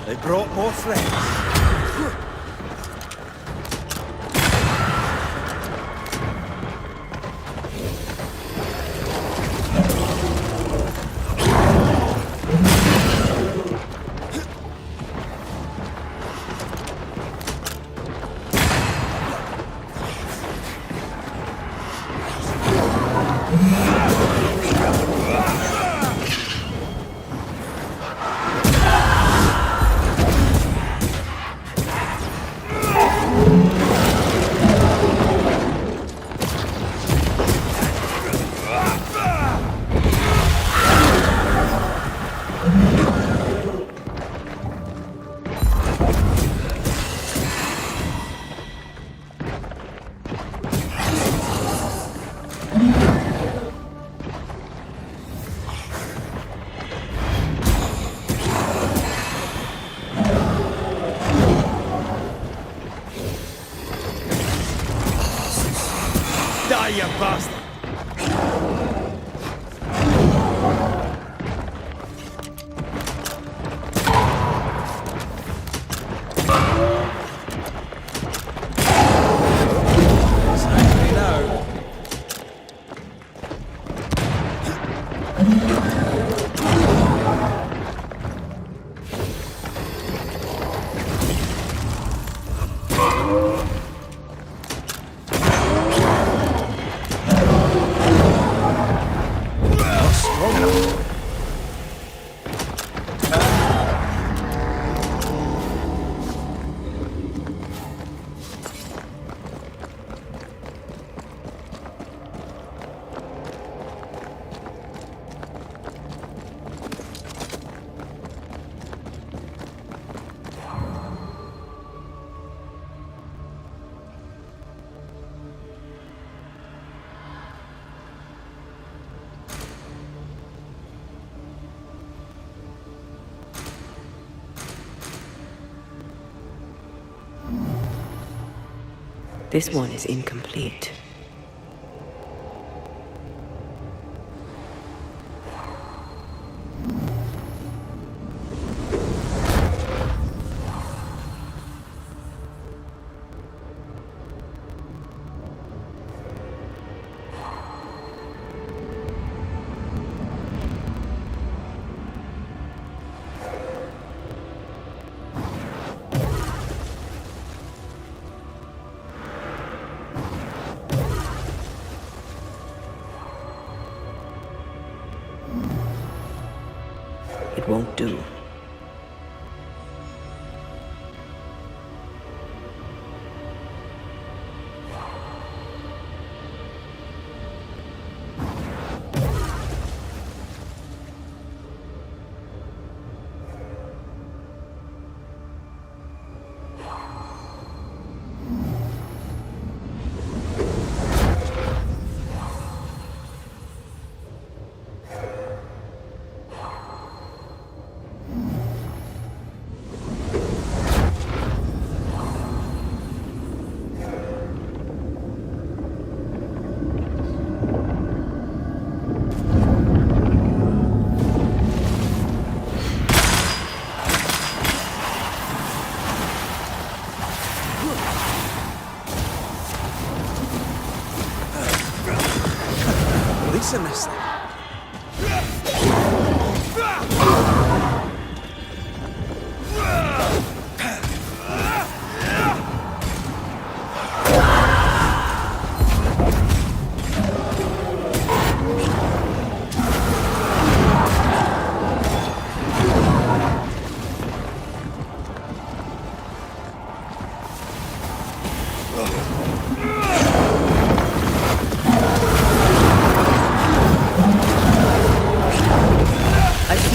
They brought more friends. Die, you bastard! Save me now. This one is incomplete. It won't do.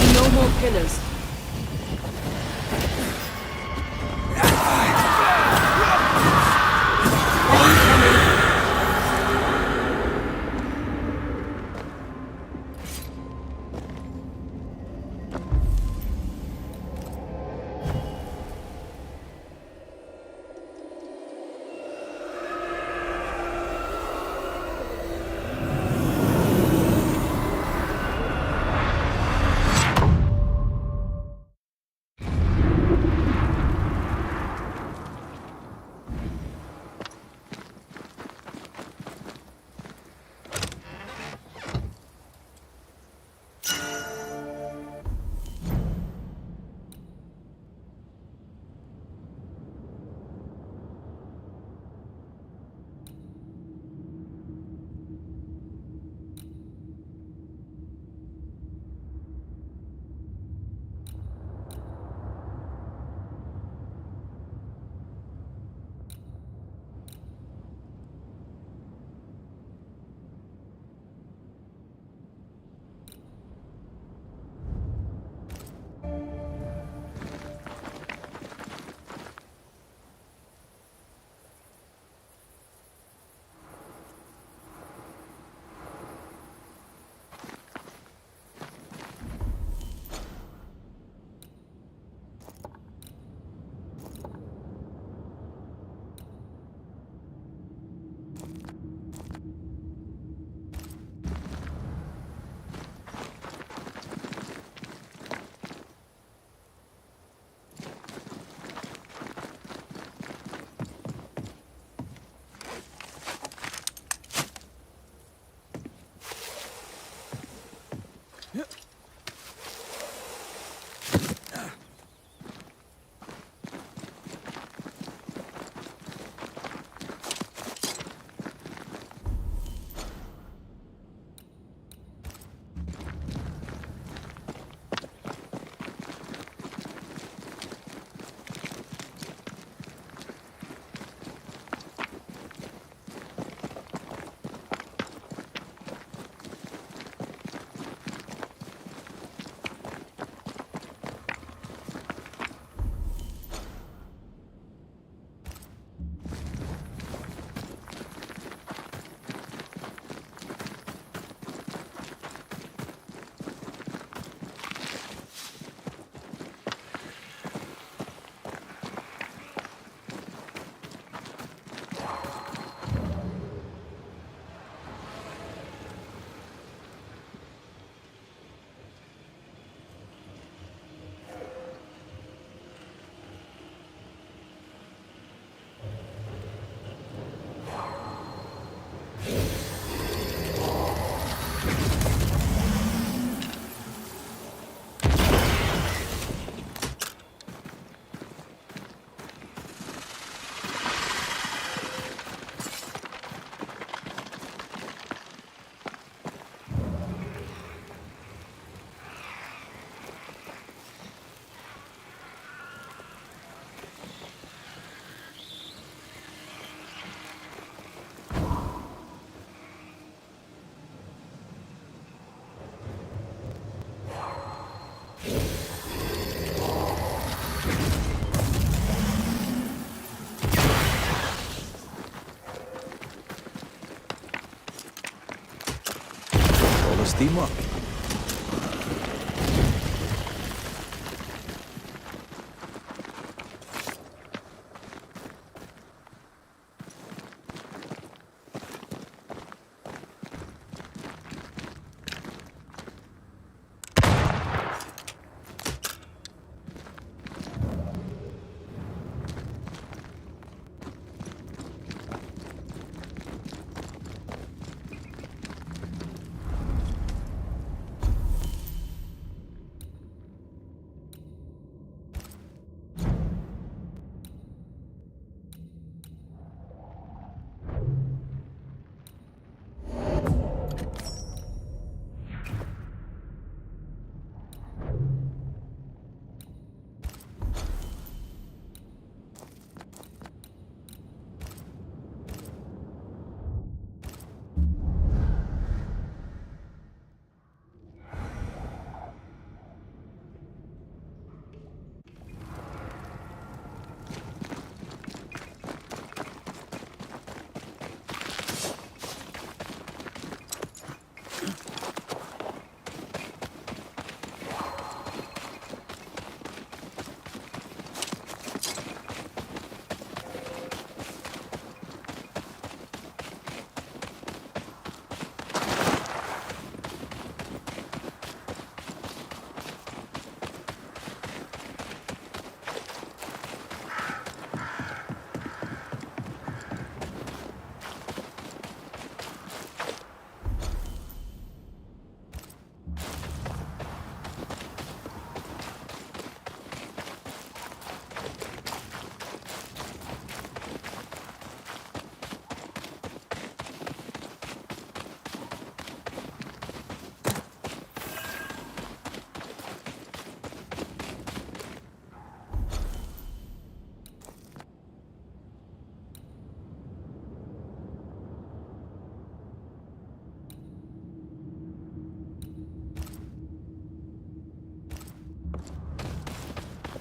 see no more killers. Teamwork.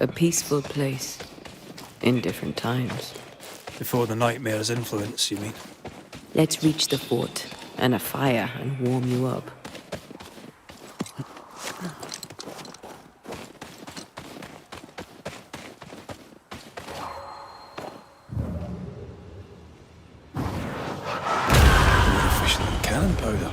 A peaceful place. In different times. Before the nightmare's influence, you mean? Let's reach the fort and a fire and warm you up. More efficient than cannon powder.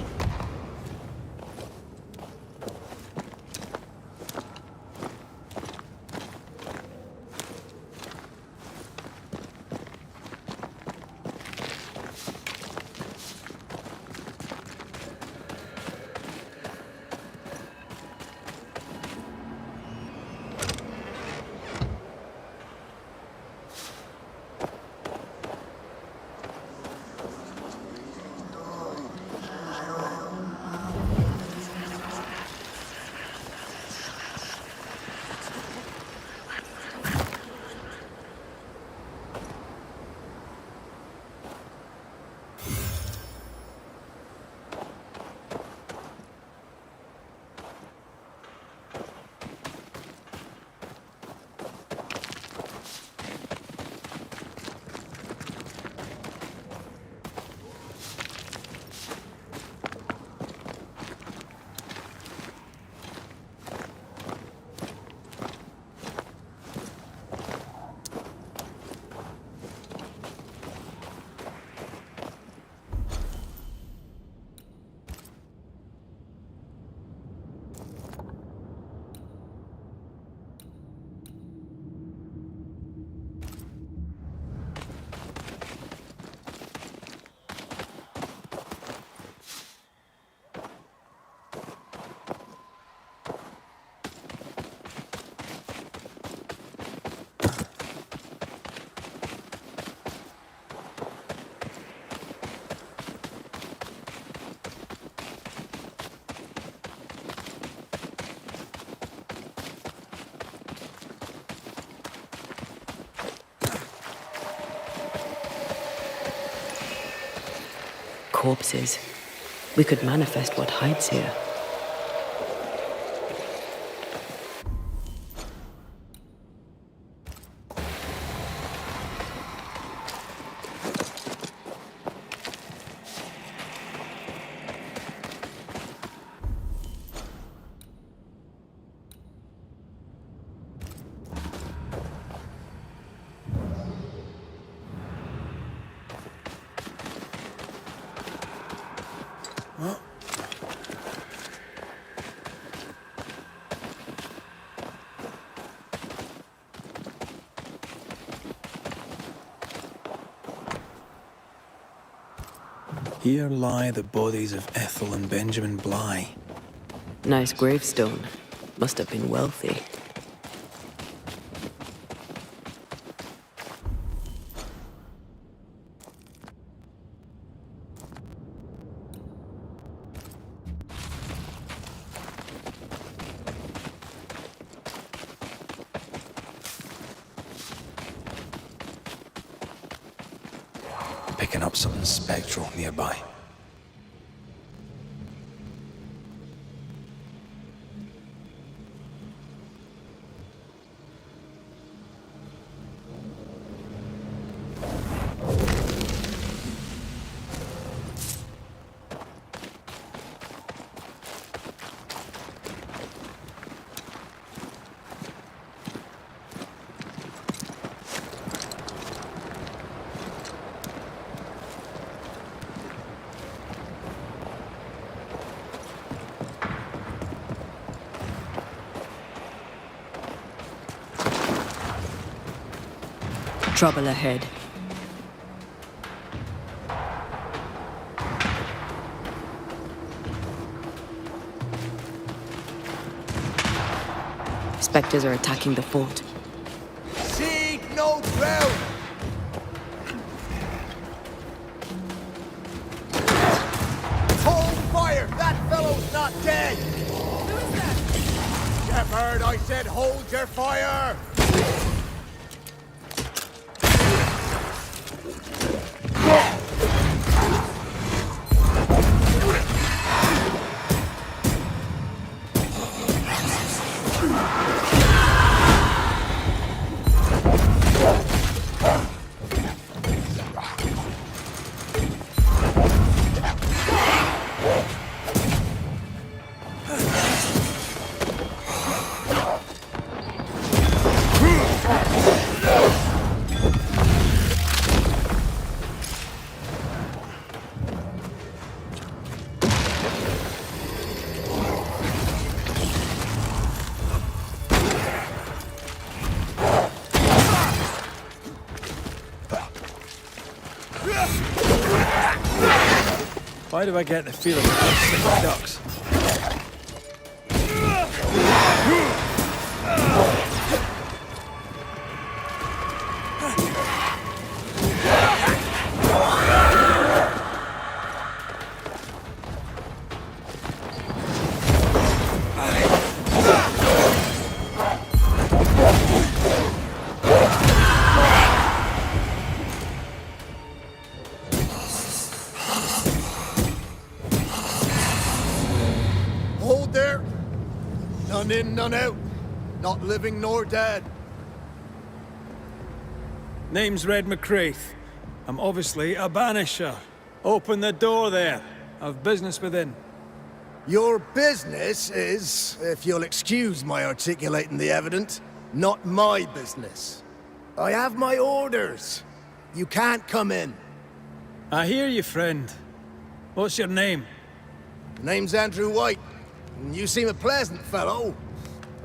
Corpses. We could manifest what hides here. Here lie the bodies of Ethel and Benjamin Bligh. Nice gravestone. Must have been wealthy. Picking up something spectral nearby. Trouble ahead. Spectres are attacking the fort. Seed no ground! Hold fire! That fellow's not dead! Who is that? Shepherd, I said hold your fire! Why do I get the feeling that ducks? Hold there. None in, none out. Not living nor dead. Name's Red McCraith. I'm obviously a banisher. Open the door there. I've business within. Your business is, if you'll excuse my articulating the evident, not my business. I have my orders. You can't come in. I hear you, friend. What's your name? Name's Andrew White. And you seem a pleasant fellow.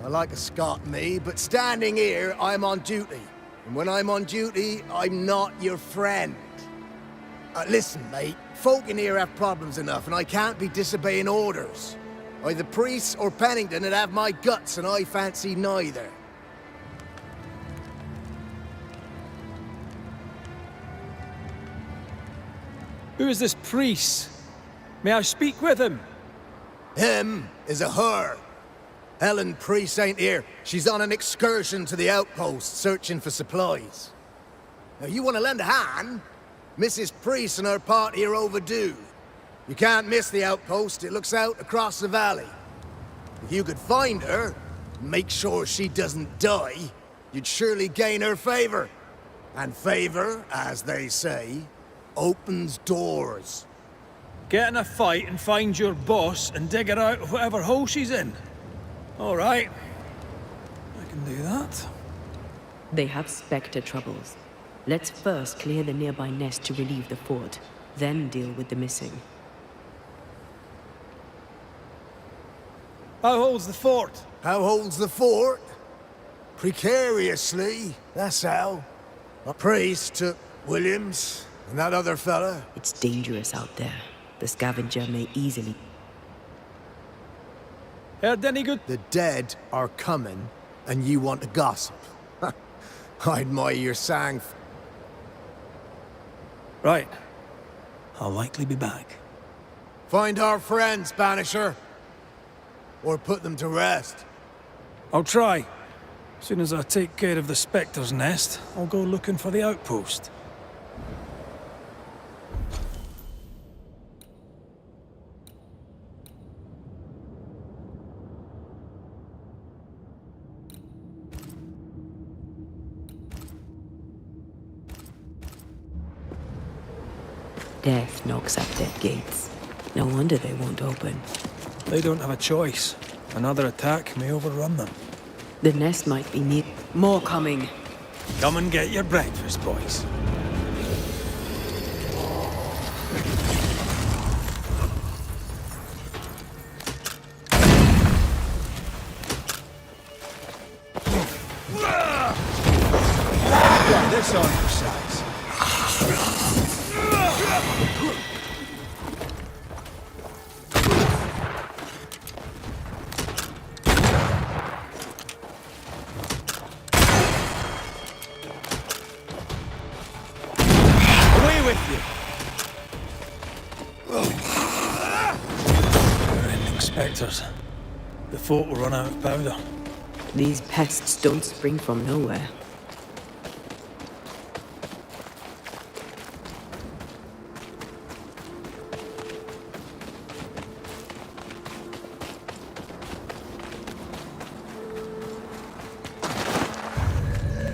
I like a Scot, me, but standing here, I'm on duty. And when I'm on duty, I'm not your friend. Listen, mate. Folk in here have problems enough, and I can't be disobeying orders. Either priests or Pennington would have my guts, and I fancy neither. Who is this priest? May I speak with him? Him is a her. Helen Priest ain't here. She's on an excursion to the outpost, searching for supplies. Now, you want to lend a hand? Mrs. Priest and her party are overdue. You can't miss the outpost. It looks out across the valley. If you could find her, and make sure she doesn't die, you'd surely gain her favor. And favor, as they say, opens doors. Get in a fight and find your boss and dig her out of whatever hole she's in. All right. I can do that. They have Spectre troubles. Let's first clear the nearby nest to relieve the fort, then deal with the missing. How holds the fort? How holds the fort? Precariously, that's how. A priest took Williams and that other fella. It's dangerous out there. The scavenger may easily... Heard any good? The dead are coming, and you want to gossip. I admire your sang. Right. I'll likely be back. Find our friends, Banisher. Or put them to rest. I'll try. As soon as I take care of the Spectre's nest, I'll go looking for the outpost. Death knocks at their gates. No wonder they won't open. They don't have a choice. Another attack may overrun them. The nest might be near. More coming. Come and get your breakfast, boys. Got this on your sides. Spectres. The fort will run out of powder. These pests don't spring from nowhere.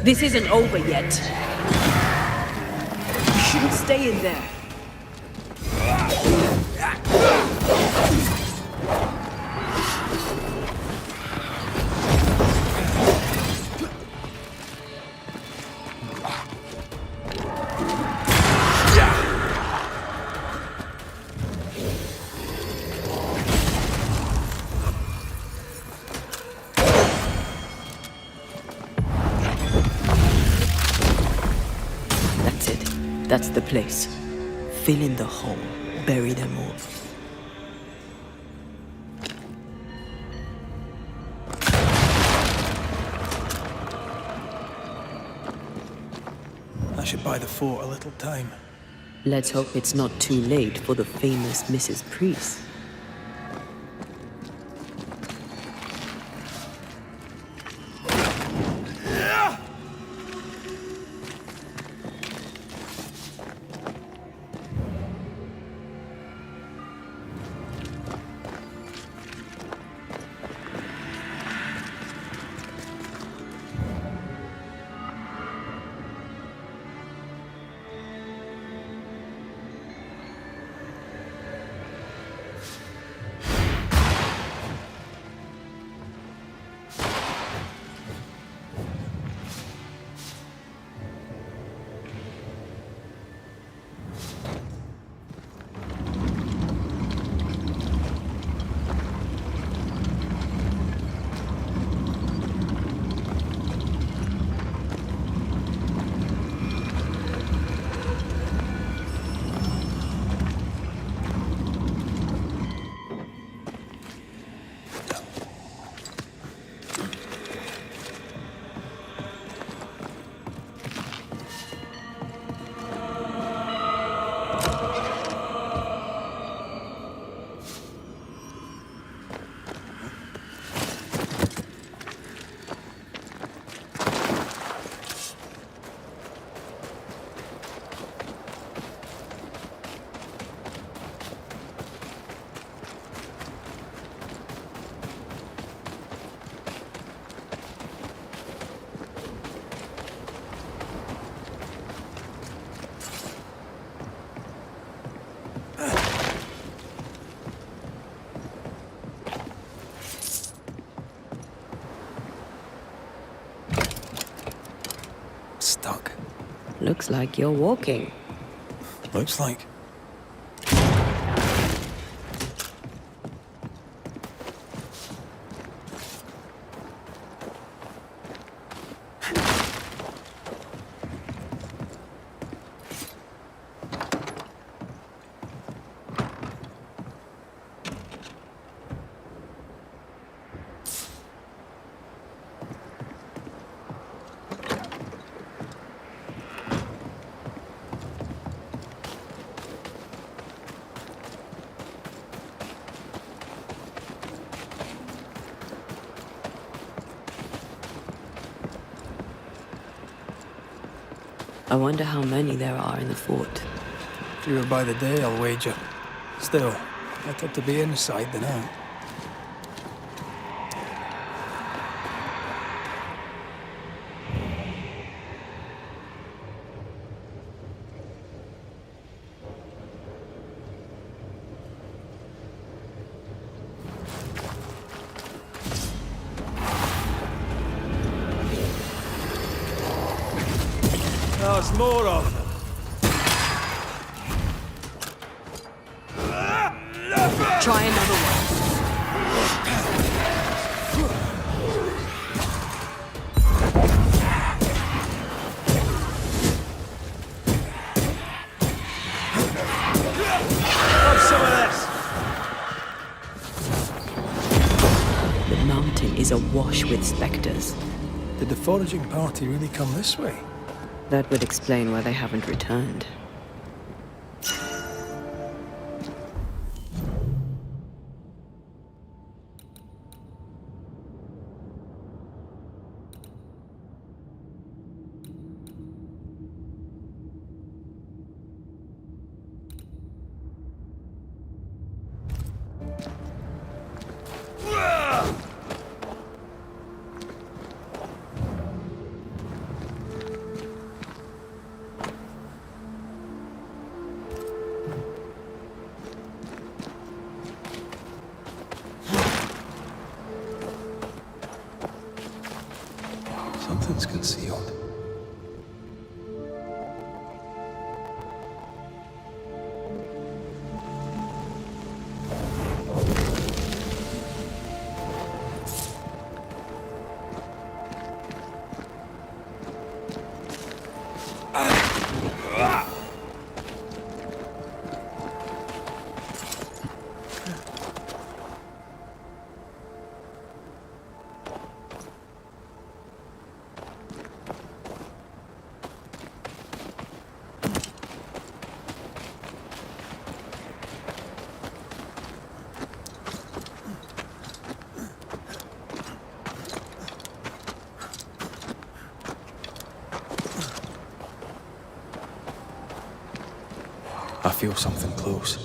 This isn't over yet. You shouldn't stay in there. That's the place. Fill in the hole. bury them all. I should buy the fort a little time. Let's hope it's not too late for the famous Mrs. Priest. Stuck. Looks like you're walking. Looks like. I wonder how many there are in the fort. Fewer by the day, I'll wager. Still, better to be inside than out. There's more of them. Try another one. Have some of this. The mountain is awash with specters. Did the foraging party really come this way? That would explain why they haven't returned. Something's concealed. feel something close.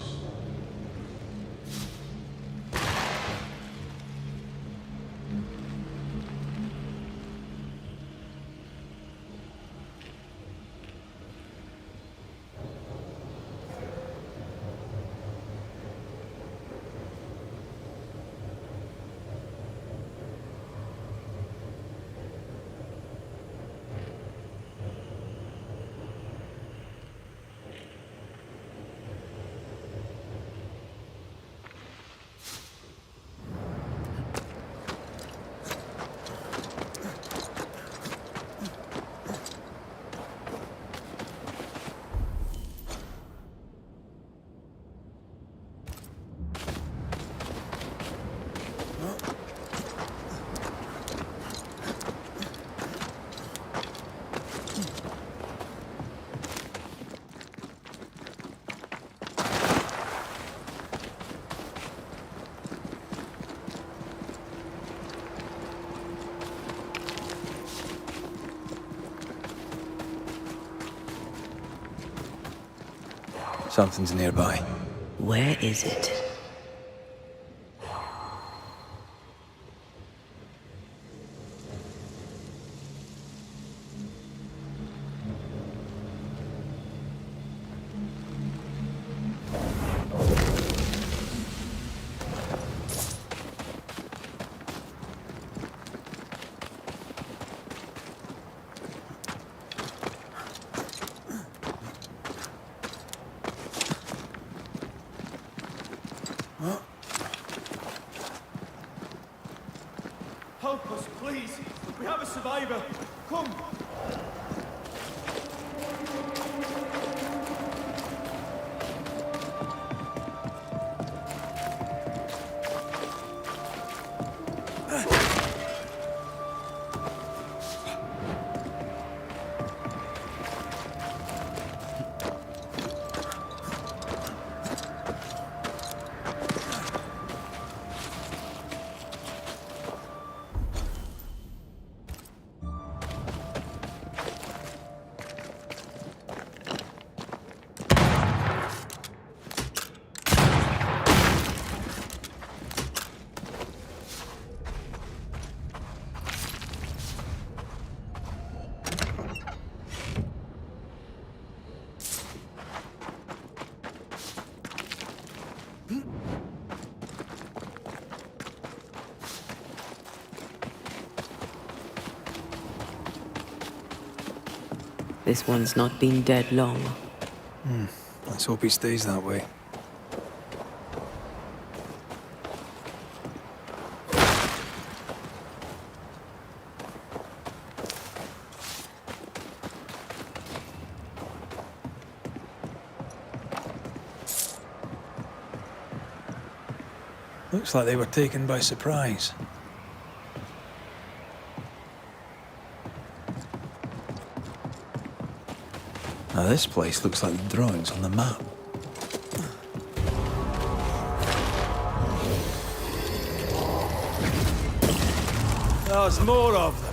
Something's nearby. Where is it? Help us, please! We have a survivor! Come! This one's not been dead long. Let's hope he stays that way. Looks like they were taken by surprise. Now this place looks like the drawings on the map. There's more of them.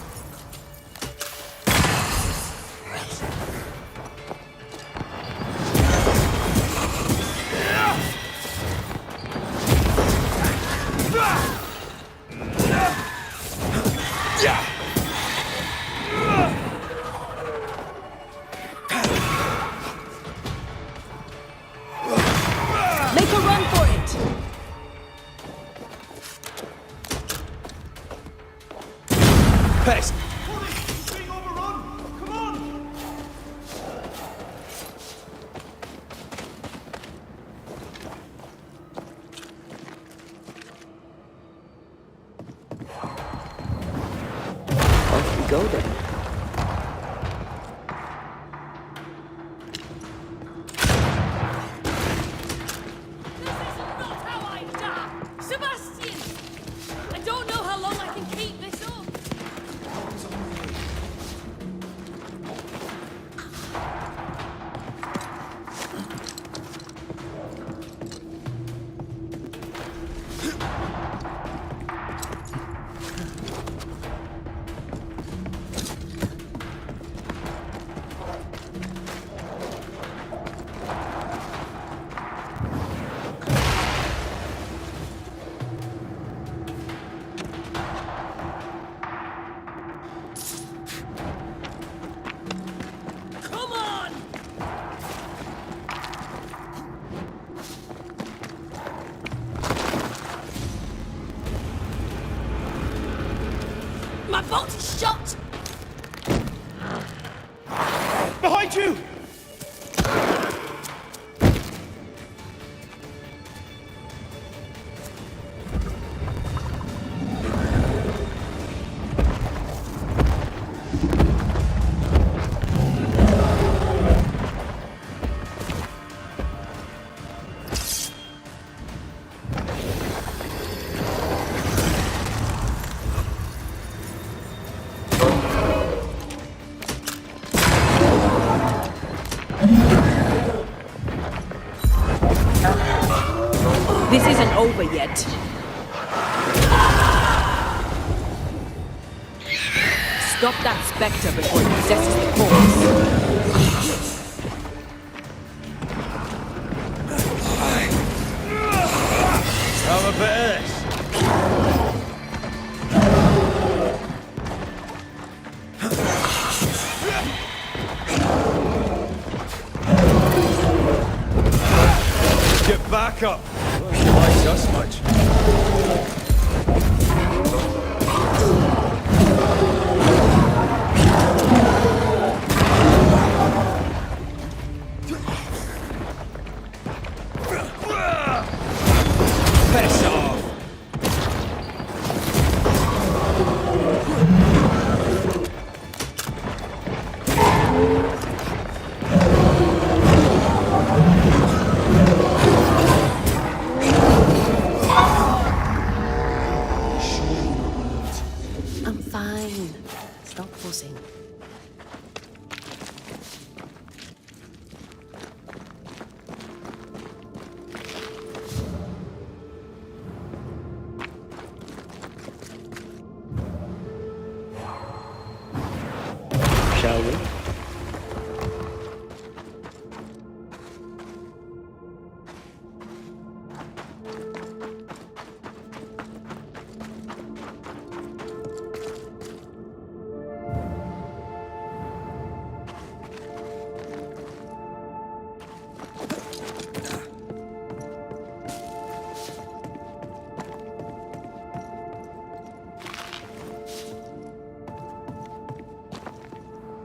Make a run for it! Pest! He's being overrun! Come on! Off we go then. My bolt is shot! Behind you! This isn't over yet. Stop that spectre before it possesses the corpse. Have a bit of this. Get back up. She likes us much. Piss off. I'm fine. Stop fussing. Shall we?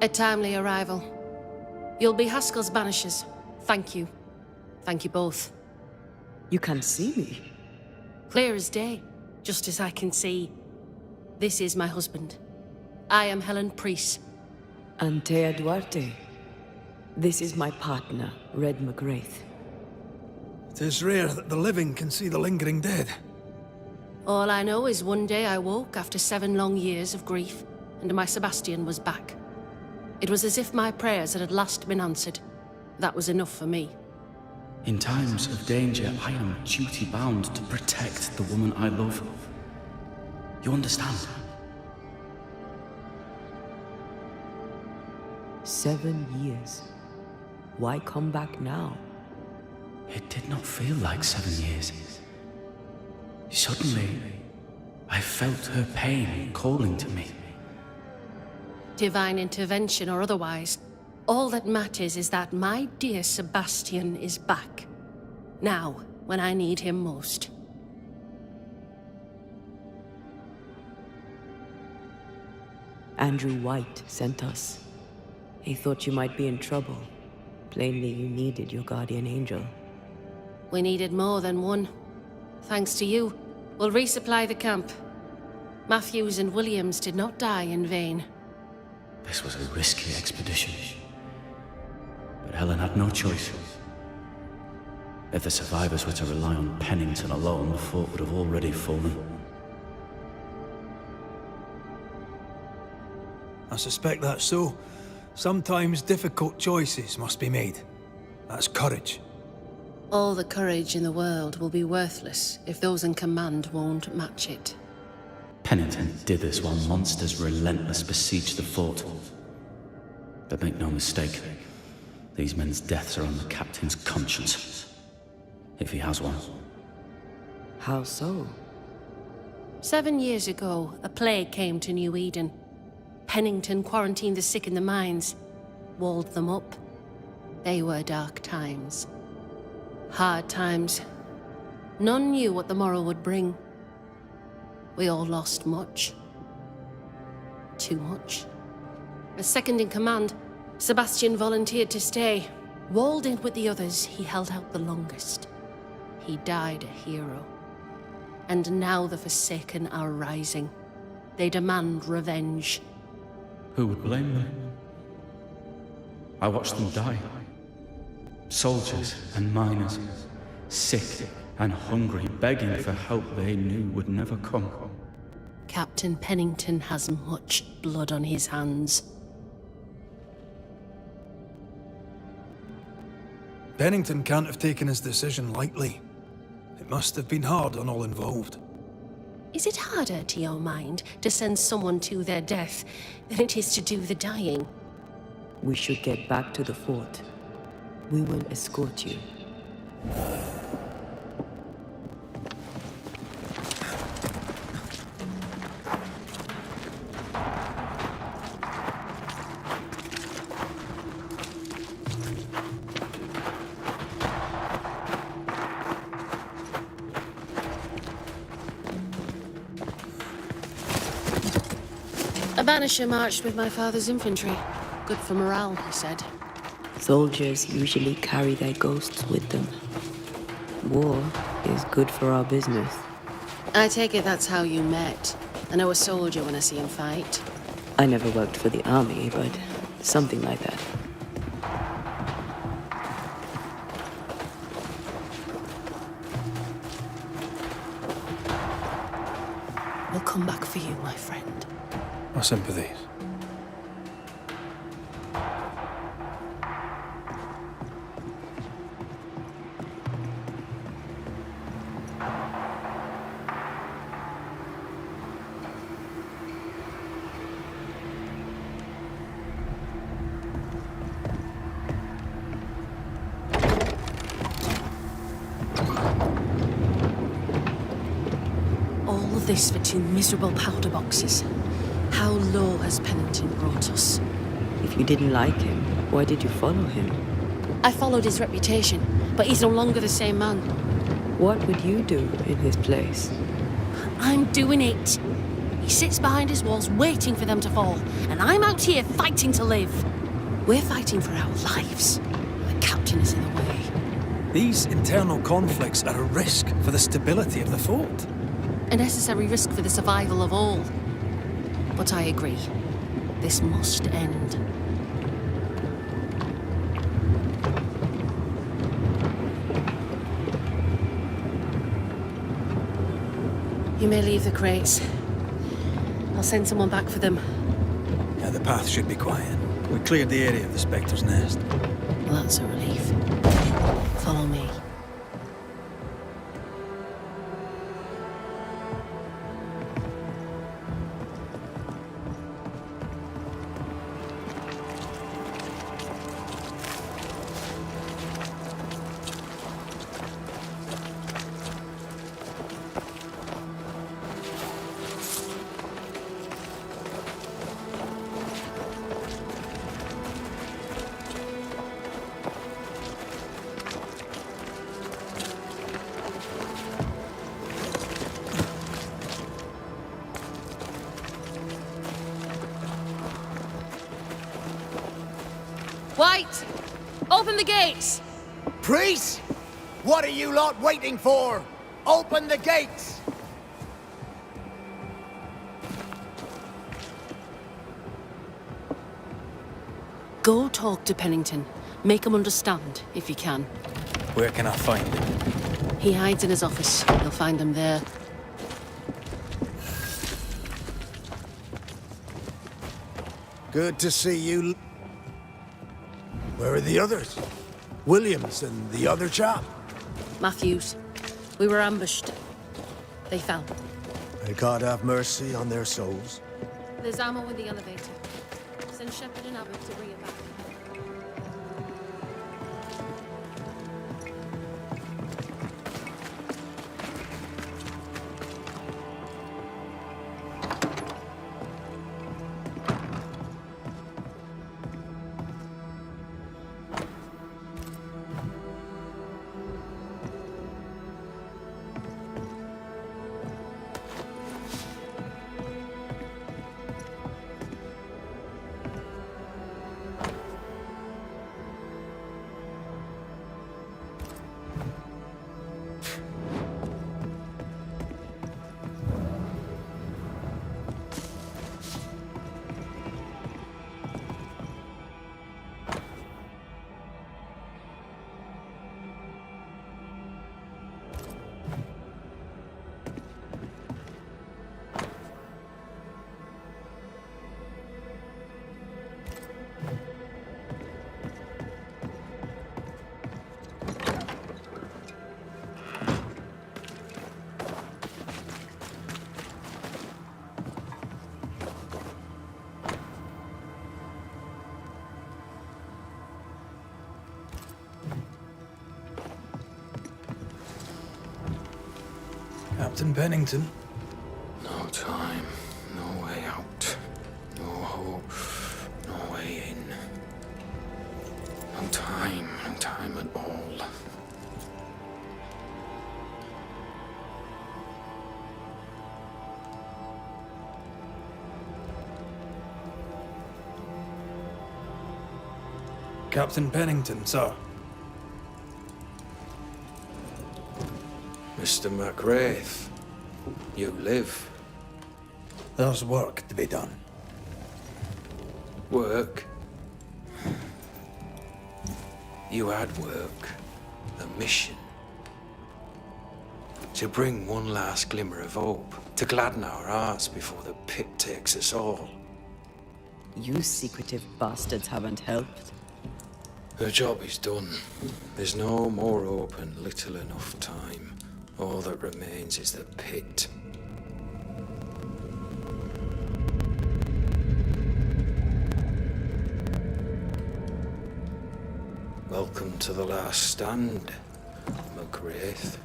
A timely arrival. You'll be Haskell's Banishers. Thank you. Thank you both. You can see me. Clear as day, just as I can see. This is my husband. I am Helen Priest. Antea Duarte. This is my partner, Red McGrath. It is rare that the living can see the lingering dead. All I know is one day I woke after 7 long years of grief, and my Sebastian was back. It was as if my prayers had at last been answered. That was enough for me. In times of danger, I am duty-bound to protect the woman I love. You understand? 7 years. Why come back now? It did not feel like 7 years. Suddenly, I felt her pain calling to me. Divine intervention or otherwise, all that matters is that my dear Sebastian is back. Now, when I need him most. Andrew White sent us. He thought you might be in trouble. Plainly, you needed your guardian angel. We needed more than one. Thanks to you, we'll resupply the camp. Matthews and Williams did not die in vain. This was a risky expedition. But Helen had no choice. If the survivors were to rely on Pennington alone, the fort would have already fallen. I suspect that's so. Sometimes difficult choices must be made. That's courage. All the courage in the world will be worthless if those in command won't match it. Pennington did this while monsters relentless besieged the fort. But make no mistake, these men's deaths are on the captain's conscience. If he has one. How so? 7 years ago, a plague came to New Eden. Pennington quarantined the sick in the mines, walled them up. They were dark times. Hard times. None knew what the morrow would bring. We all lost much. too much. As second in command, Sebastian volunteered to stay. Walled in with the others, he held out the longest. He died a hero. And now the Forsaken are rising. They demand revenge. Who would blame them? I watched them die. Soldiers and miners, sick and hungry, begging for help they knew would never come. Captain Pennington has much blood on his hands. Pennington can't have taken his decision lightly. It must have been hard on all involved. Is it harder, to your mind, to send someone to their death than it is to do the dying? We should get back to the fort. We will escort you. A Banisher marched with my father's infantry. Good for morale, he said. Soldiers usually carry their ghosts with them. War is good for our business. I take it that's how you met. I know a soldier when I see him fight. I never worked for the army, but something like that. We'll come back for you, my friend. My sympathies. All of this for 2 miserable powder boxes. How low has Pennington brought us? If you didn't like him, why did you follow him? I followed his reputation, but he's no longer the same man. What would you do in his place? I'm doing it. He sits behind his walls waiting for them to fall, and I'm out here fighting to live. We're fighting for our lives. The captain is in the way. These internal conflicts are a risk for the stability of the fort. A necessary risk for the survival of all. But I agree. This must end. You may leave the crates. I'll send someone back for them. Yeah, the path should be quiet. We cleared the area of the Spectre's nest. Well, that's a relief. Follow me. White! Open the gates! Priest! What are you lot waiting for? Open the gates! Go talk to Pennington. Make him understand, if you can. Where can I find him? He hides in his office. You'll find him there. Good to see you. Where are the others? Williams and the other chap? Matthews. We were ambushed. They fell. May God have mercy on their souls. There's ammo in the elevator. Send Shepard and Abbott to bring it back. Captain Pennington. No time, no way out, no hope, no way in. No time at all. Captain Pennington, sir. Mr. McWraith, you live. There's work to be done. Work? You had work. A mission. To bring one last glimmer of hope. To gladden our hearts before the pit takes us all. You secretive bastards haven't helped. The job is done. There's no more hope and little enough time. All that remains is the pit. Welcome to the last stand, McWraith.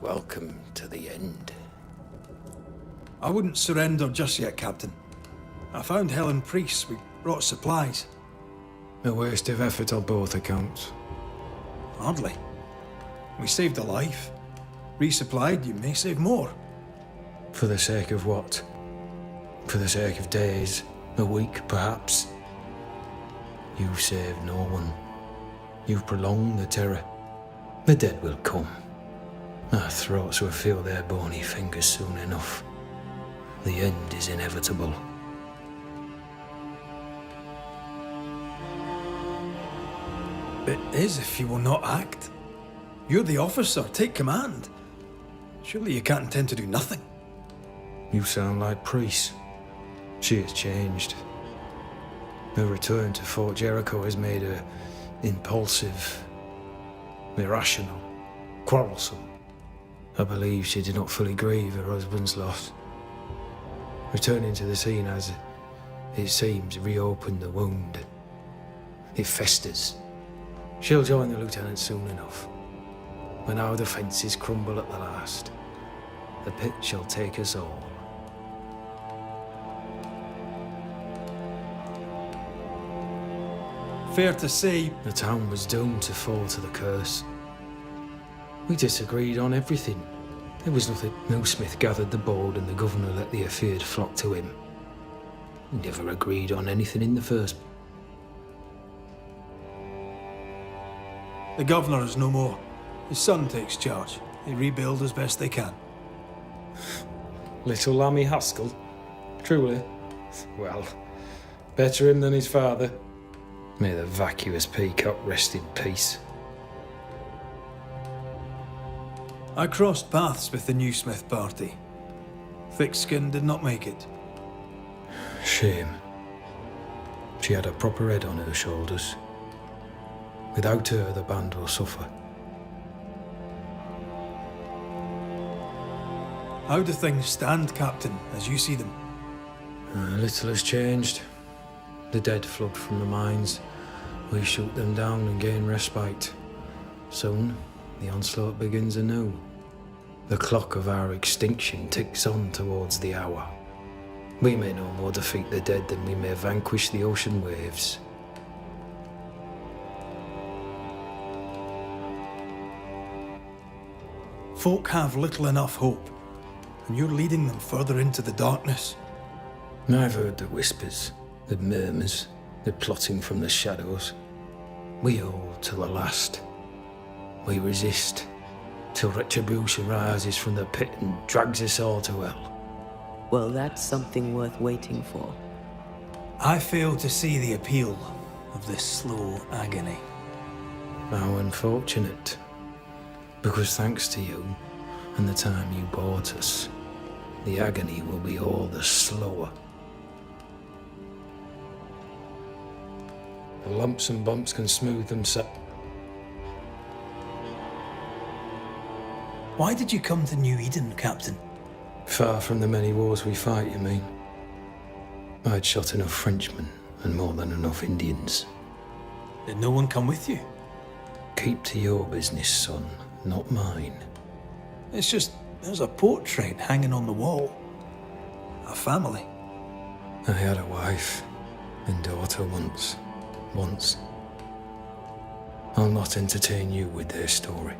Welcome to the end. I wouldn't surrender just yet, Captain. I found Helen Priest. We brought supplies. A waste of effort on both accounts. Hardly. We saved a life. Resupplied, you may save more. For the sake of what? For the sake of days, a week perhaps? You've saved no one. You've prolonged the terror. The dead will come. Our throats will feel their bony fingers soon enough. The end is inevitable. It is if you will not act. You're the officer, take command. Surely you can't intend to do nothing. You sound like Priest. She has changed. Her return to Fort Jericho has made her impulsive, irrational, quarrelsome. I believe she did not fully grieve her husband's loss. Returning to the scene has, it seems, reopened the wound. It festers. She'll join the lieutenant soon enough. When our defences crumble at the last, the pit shall take us all. Fair to say, The town was doomed to fall to the curse. We disagreed on everything. There was nothing. No Smith gathered the board and the governor let the affair flock to him. We never agreed on anything in the first. the governor is no more. His son takes charge. They rebuild as best they can. Little Lammy Haskell? Truly? Well, better him than his father. May the vacuous peacock rest in peace. I crossed paths with the new Smith party. Thick-Skin did not make it. Shame. She had a proper head on her shoulders. Without her, the band will suffer. How do things stand, Captain, as you see them? Little has changed. The dead flood from the mines. We shoot them down and gain respite. Soon, the onslaught begins anew. The clock of our extinction ticks on towards the hour. We may no more defeat the dead than we may vanquish the ocean waves. Folk have little enough hope, and you're leading them further into the darkness. I've heard the whispers, the murmurs, the plotting from the shadows. We hold till the last. We resist, till retribution rises from the pit and drags us all to hell. Well, that's something worth waiting for. I fail to see the appeal of this slow agony. How unfortunate. Because thanks to you, and the time you bought us, the agony will be all the slower. The lumps and bumps can smooth themselves. Why did you come to New Eden, Captain? Far from the many wars we fight, you mean? I'd shot enough Frenchmen and more than enough Indians. Did no one come with you? Keep to your business, son, not mine. It's just There's a portrait hanging on the wall. A family. I had a wife and daughter once. I'll not entertain you with their story.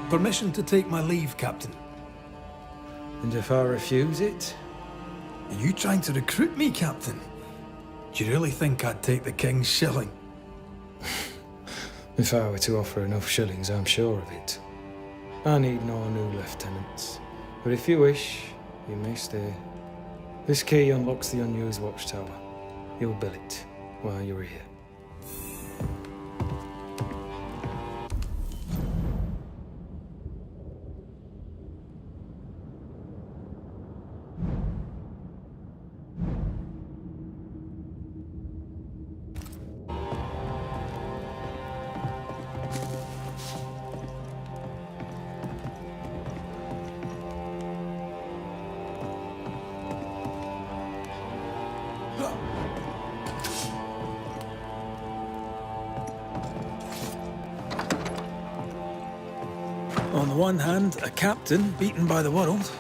Permission to take my leave, Captain. And if I refuse it? Are you trying to recruit me, Captain? Do you really think I'd take the King's shilling? If I were to offer enough shillings, I'm sure of it. I need no new lieutenants. But if you wish, you may stay. This key unlocks the unused watchtower. You'll bill it while you're here. On the one hand, a captain beaten by the world.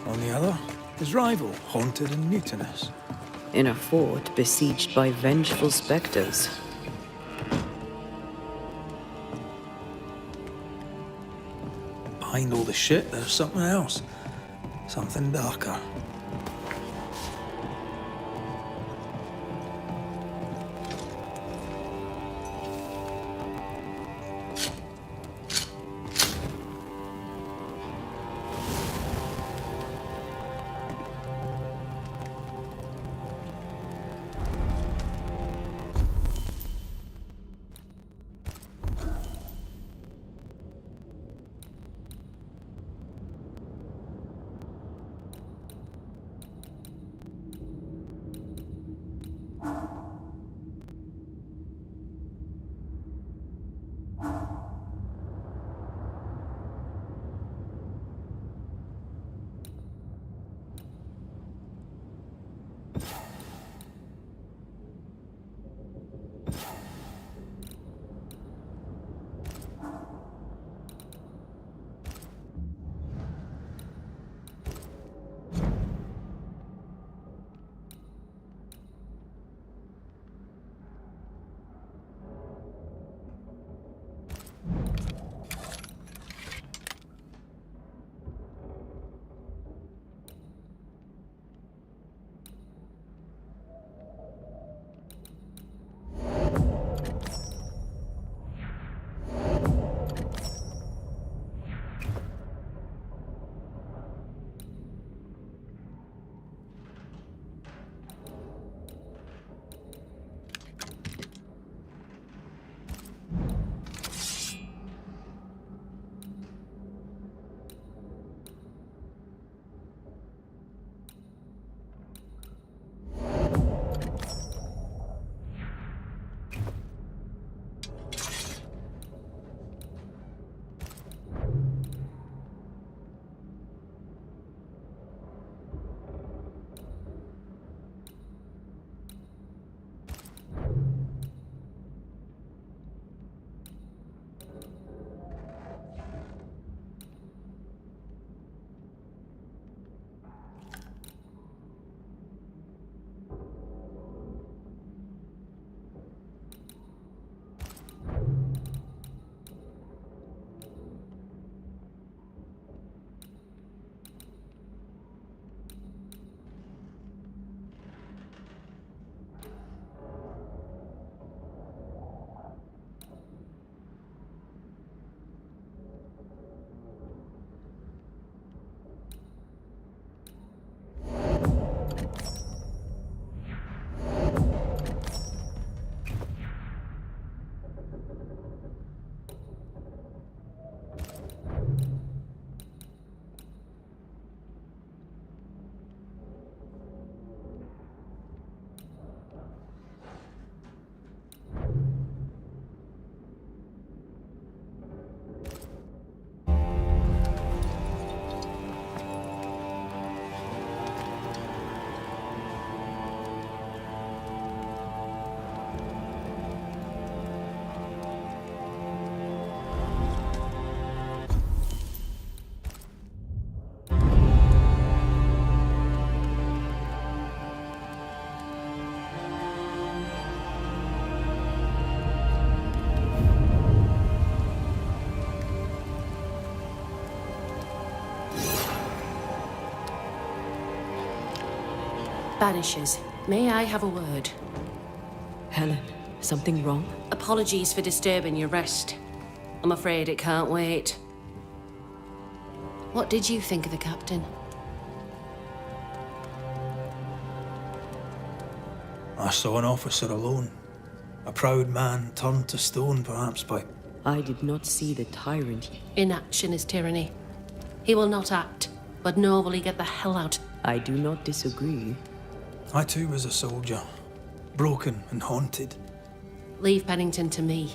On the other, his rival, haunted and mutinous. In a fort besieged by vengeful specters. Behind all the shit, there's something else. Something darker. Banishers, may I have a word? Helen, something wrong? Apologies for disturbing your rest. I'm afraid it can't wait. What did you think of the captain? I saw an officer alone. A proud man turned to stone, perhaps, by... I did not see the tyrant. Inaction is tyranny. He will not act, but nor will he get the hell out. I do not disagree. I too was a soldier, broken and haunted. Leave Pennington to me.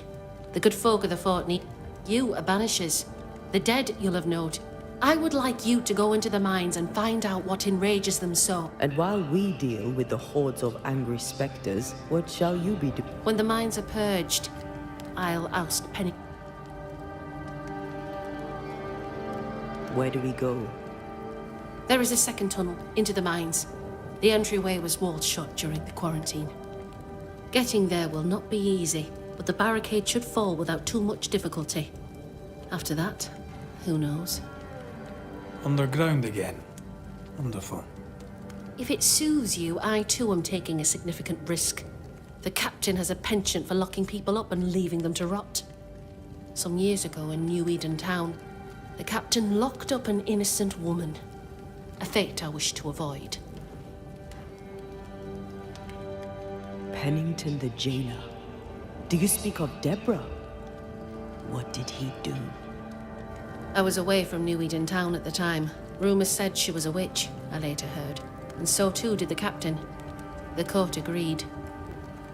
The good folk of the fort need you are Banishers. The dead you'll have known. I would like you to go into the mines and find out what enrages them so. And while we deal with the hordes of angry specters, what shall you be doing? When the mines are purged, I'll oust Pennington. Where do we go? There is a second tunnel into the mines. The entryway was walled shut during the quarantine. Getting there will not be easy, but the barricade should fall without too much difficulty. After that, who knows? Underground again. Wonderful. If it soothes you, I too am taking a significant risk. The captain has a penchant for locking people up and leaving them to rot. Some years ago in New Eden town, the captain locked up an innocent woman. A fate I wish to avoid. Pennington the jailer. Do you speak of Deborah? What did he do? I was away from New Eden town at the time. Rumours said she was a witch, I later heard. And so too did the captain. The court agreed.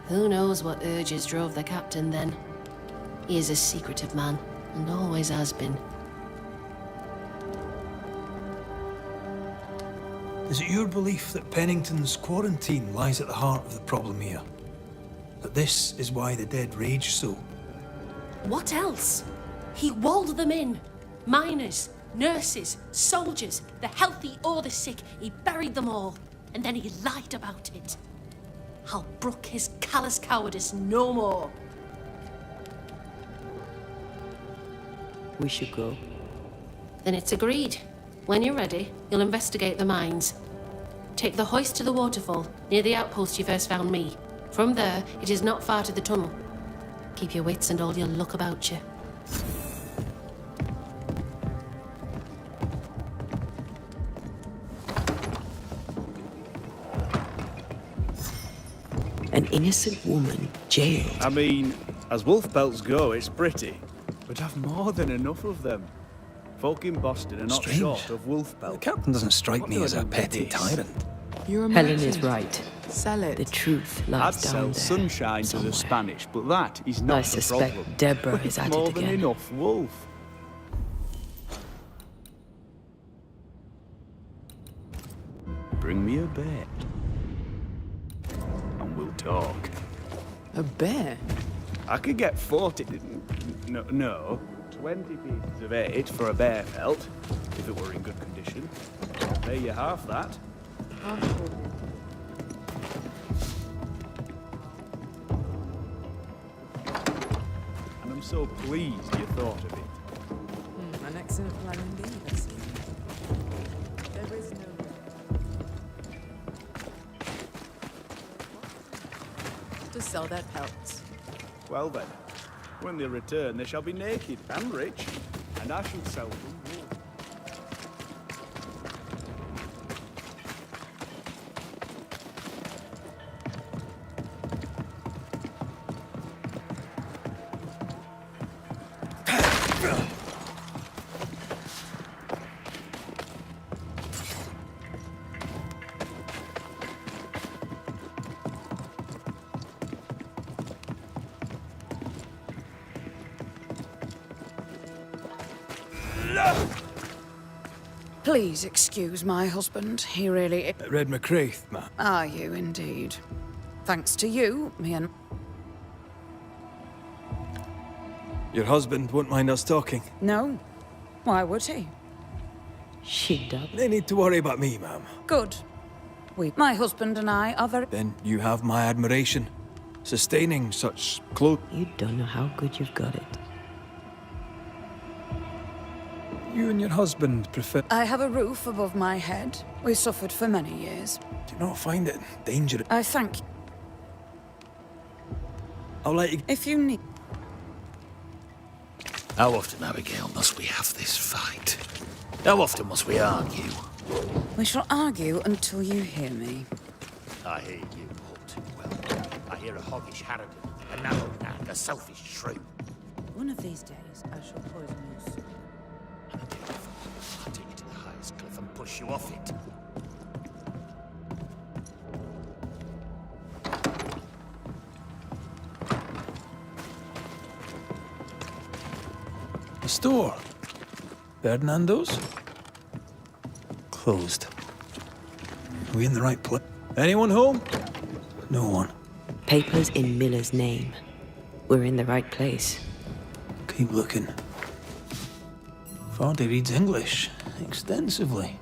Who knows what urges drove the captain then? He is a secretive man, and always has been. Is it your belief that Pennington's quarantine lies at the heart of the problem here? That this is why the dead rage so? What else? He walled them in. Miners, nurses, soldiers, the healthy or the sick. He buried them all, and then he lied about it. I'll brook his callous cowardice no more. We should go. Then it's agreed. When you're ready, you'll investigate the mines. Take the hoist to the waterfall, near the outpost you first found me. From there, it is not far to the tunnel. Keep your wits and all your luck about you. An innocent woman jailed. I mean, as wolf pelts go, it's pretty. But I've more than enough of them. Folk in Boston are not Strange. short of wolf The pelts. captain doesn't strike me as a petty tyrant. You're a Helen merchant. is right. Sell it. The truth I'd lies sell down there. sunshine to somewhere. the Spanish, but that is not I the suspect problem. Deborah is We've at more it than again. enough wolf. Bring me a bed, and we'll talk. A bear? I could get 40... No, 20 pieces of 8 for a bear pelt, if it were in good condition. I'll pay you half that. And I'm so pleased you thought of it. An excellent plan indeed, I see. There is no... To sell their pelts. Well then, when they return, they shall be naked and rich, and I shall sell them wool. Please excuse my husband. He really... Red McCraith, ma'am. Are you indeed? Thanks to you, me and... Your husband won't mind us talking. No. Why would he? She does. No need to worry about me, ma'am. Good. My husband and I are very... Then you have my admiration. Sustaining such close... You don't know how good you've got it. You and your husband prefer... I have a roof above my head. We suffered for many years. Do you not find it dangerous? I thank you. I'll let you... If you need... How often, Abigail, must we have this fight? How often must we argue? We shall argue until you hear me. I hear you all too well. I hear a hoggish harridan, a narrow nag, a selfish shrew. One of these days, I shall poison you soon. I'm a beautiful. I'll take you to the highest cliff and push you off it. The store. Ferdinando's? Closed. Are we in the right place? Anyone home? No one. Papers in Miller's name. We're in the right place. Keep looking. Vardy reads English extensively.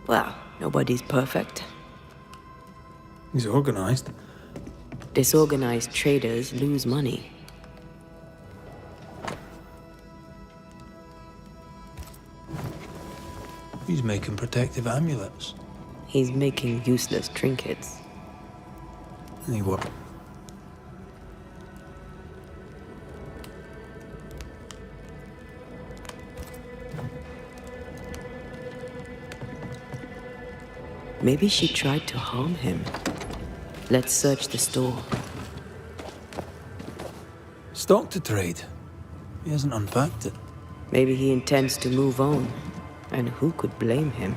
Well, nobody's perfect. He's organized. Disorganized traders lose money. He's making protective amulets. He's making useless trinkets. And he what? Maybe she tried to harm him. Let's search the store. Stock to trade. He hasn't unpacked it. Maybe he intends to move on. And who could blame him?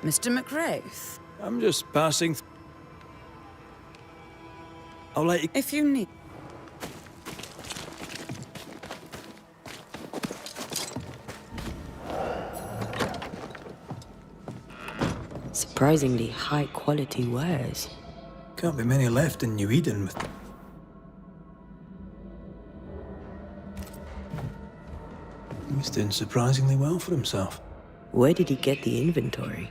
Mr. McWraith. I'm just passing. I'll let you. If you need... Surprisingly high quality wares. Can't be many left in New Eden with... He's doing surprisingly well for himself. Where did he get the inventory?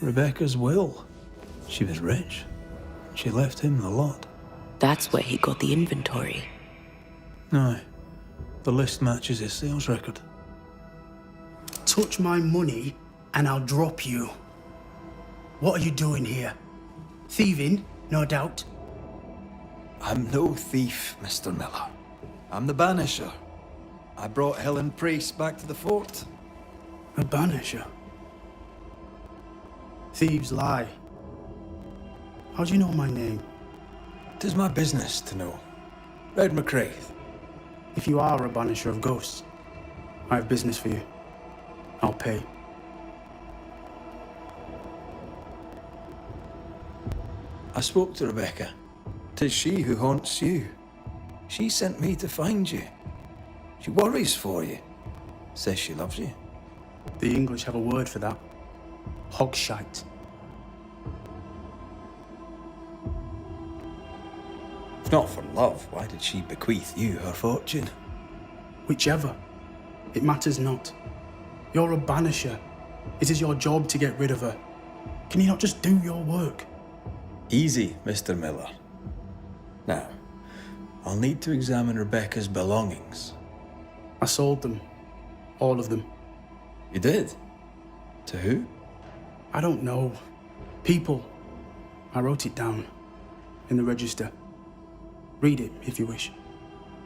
Rebecca's will. She was rich. She left him the lot. That's where he got the inventory. No. The list matches his sales record. Touch my money and I'll drop you. What are you doing here? Thieving, no doubt. I'm no thief, Mr. Miller. I'm the Banisher. I brought Helen Priest back to the fort. A Banisher? Thieves lie. How do you know my name? 'Tis my business to know. Red McWraith. If you are a Banisher of ghosts, I have business for you. I'll pay. I spoke to Rebecca. 'Tis she who haunts you. She sent me to find you. She worries for you. Says she loves you. The English have a word for that. Hogshite. If not for love, why did she bequeath you her fortune? Whichever. It matters not. You're a Banisher. It is your job to get rid of her. Can you not just do your work? Easy, Mr. Miller. Now, I'll need to examine Rebecca's belongings. I sold them. All of them. You did? To who? I don't know. People. I wrote it down. In the register. Read it, if you wish.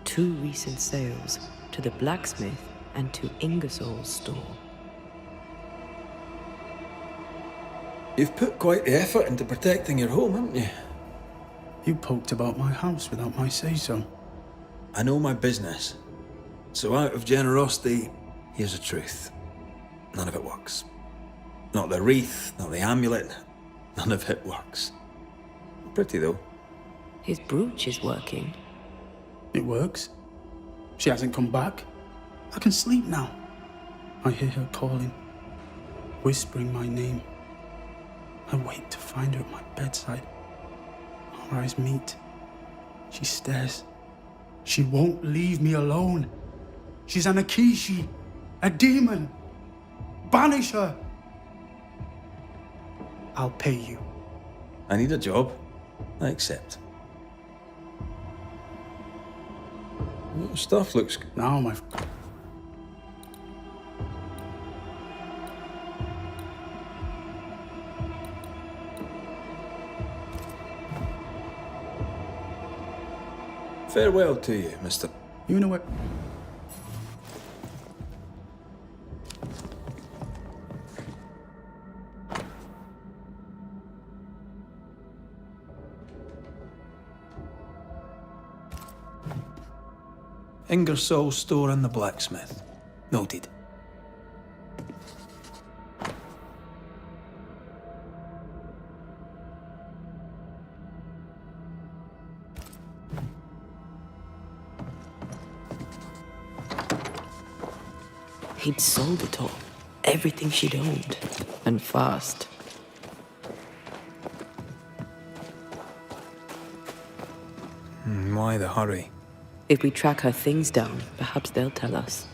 2 recent sales. To the blacksmith and to Ingersoll's store. You've put quite the effort into protecting your home, haven't you? You poked about my house without my say-so. I know my business. So out of generosity, here's the truth. None of it works. Not the wreath, not the amulet. None of it works. Pretty, though. His brooch is working. It works. She hasn't come back. I can sleep now. I hear her calling, whispering my name. I wait to find her at my bedside. Our eyes meet. She stares. She won't leave me alone. She's an Akishi, a demon. Banish her. I'll pay you. I need a job. I accept. Stuff looks good. Now, my... Farewell to you, Mr. You know what? Ingersoll store and the blacksmith. Noted. He'd sold it all. Everything she'd owned. And fast. Why the hurry? If we track her things down, perhaps they'll tell us.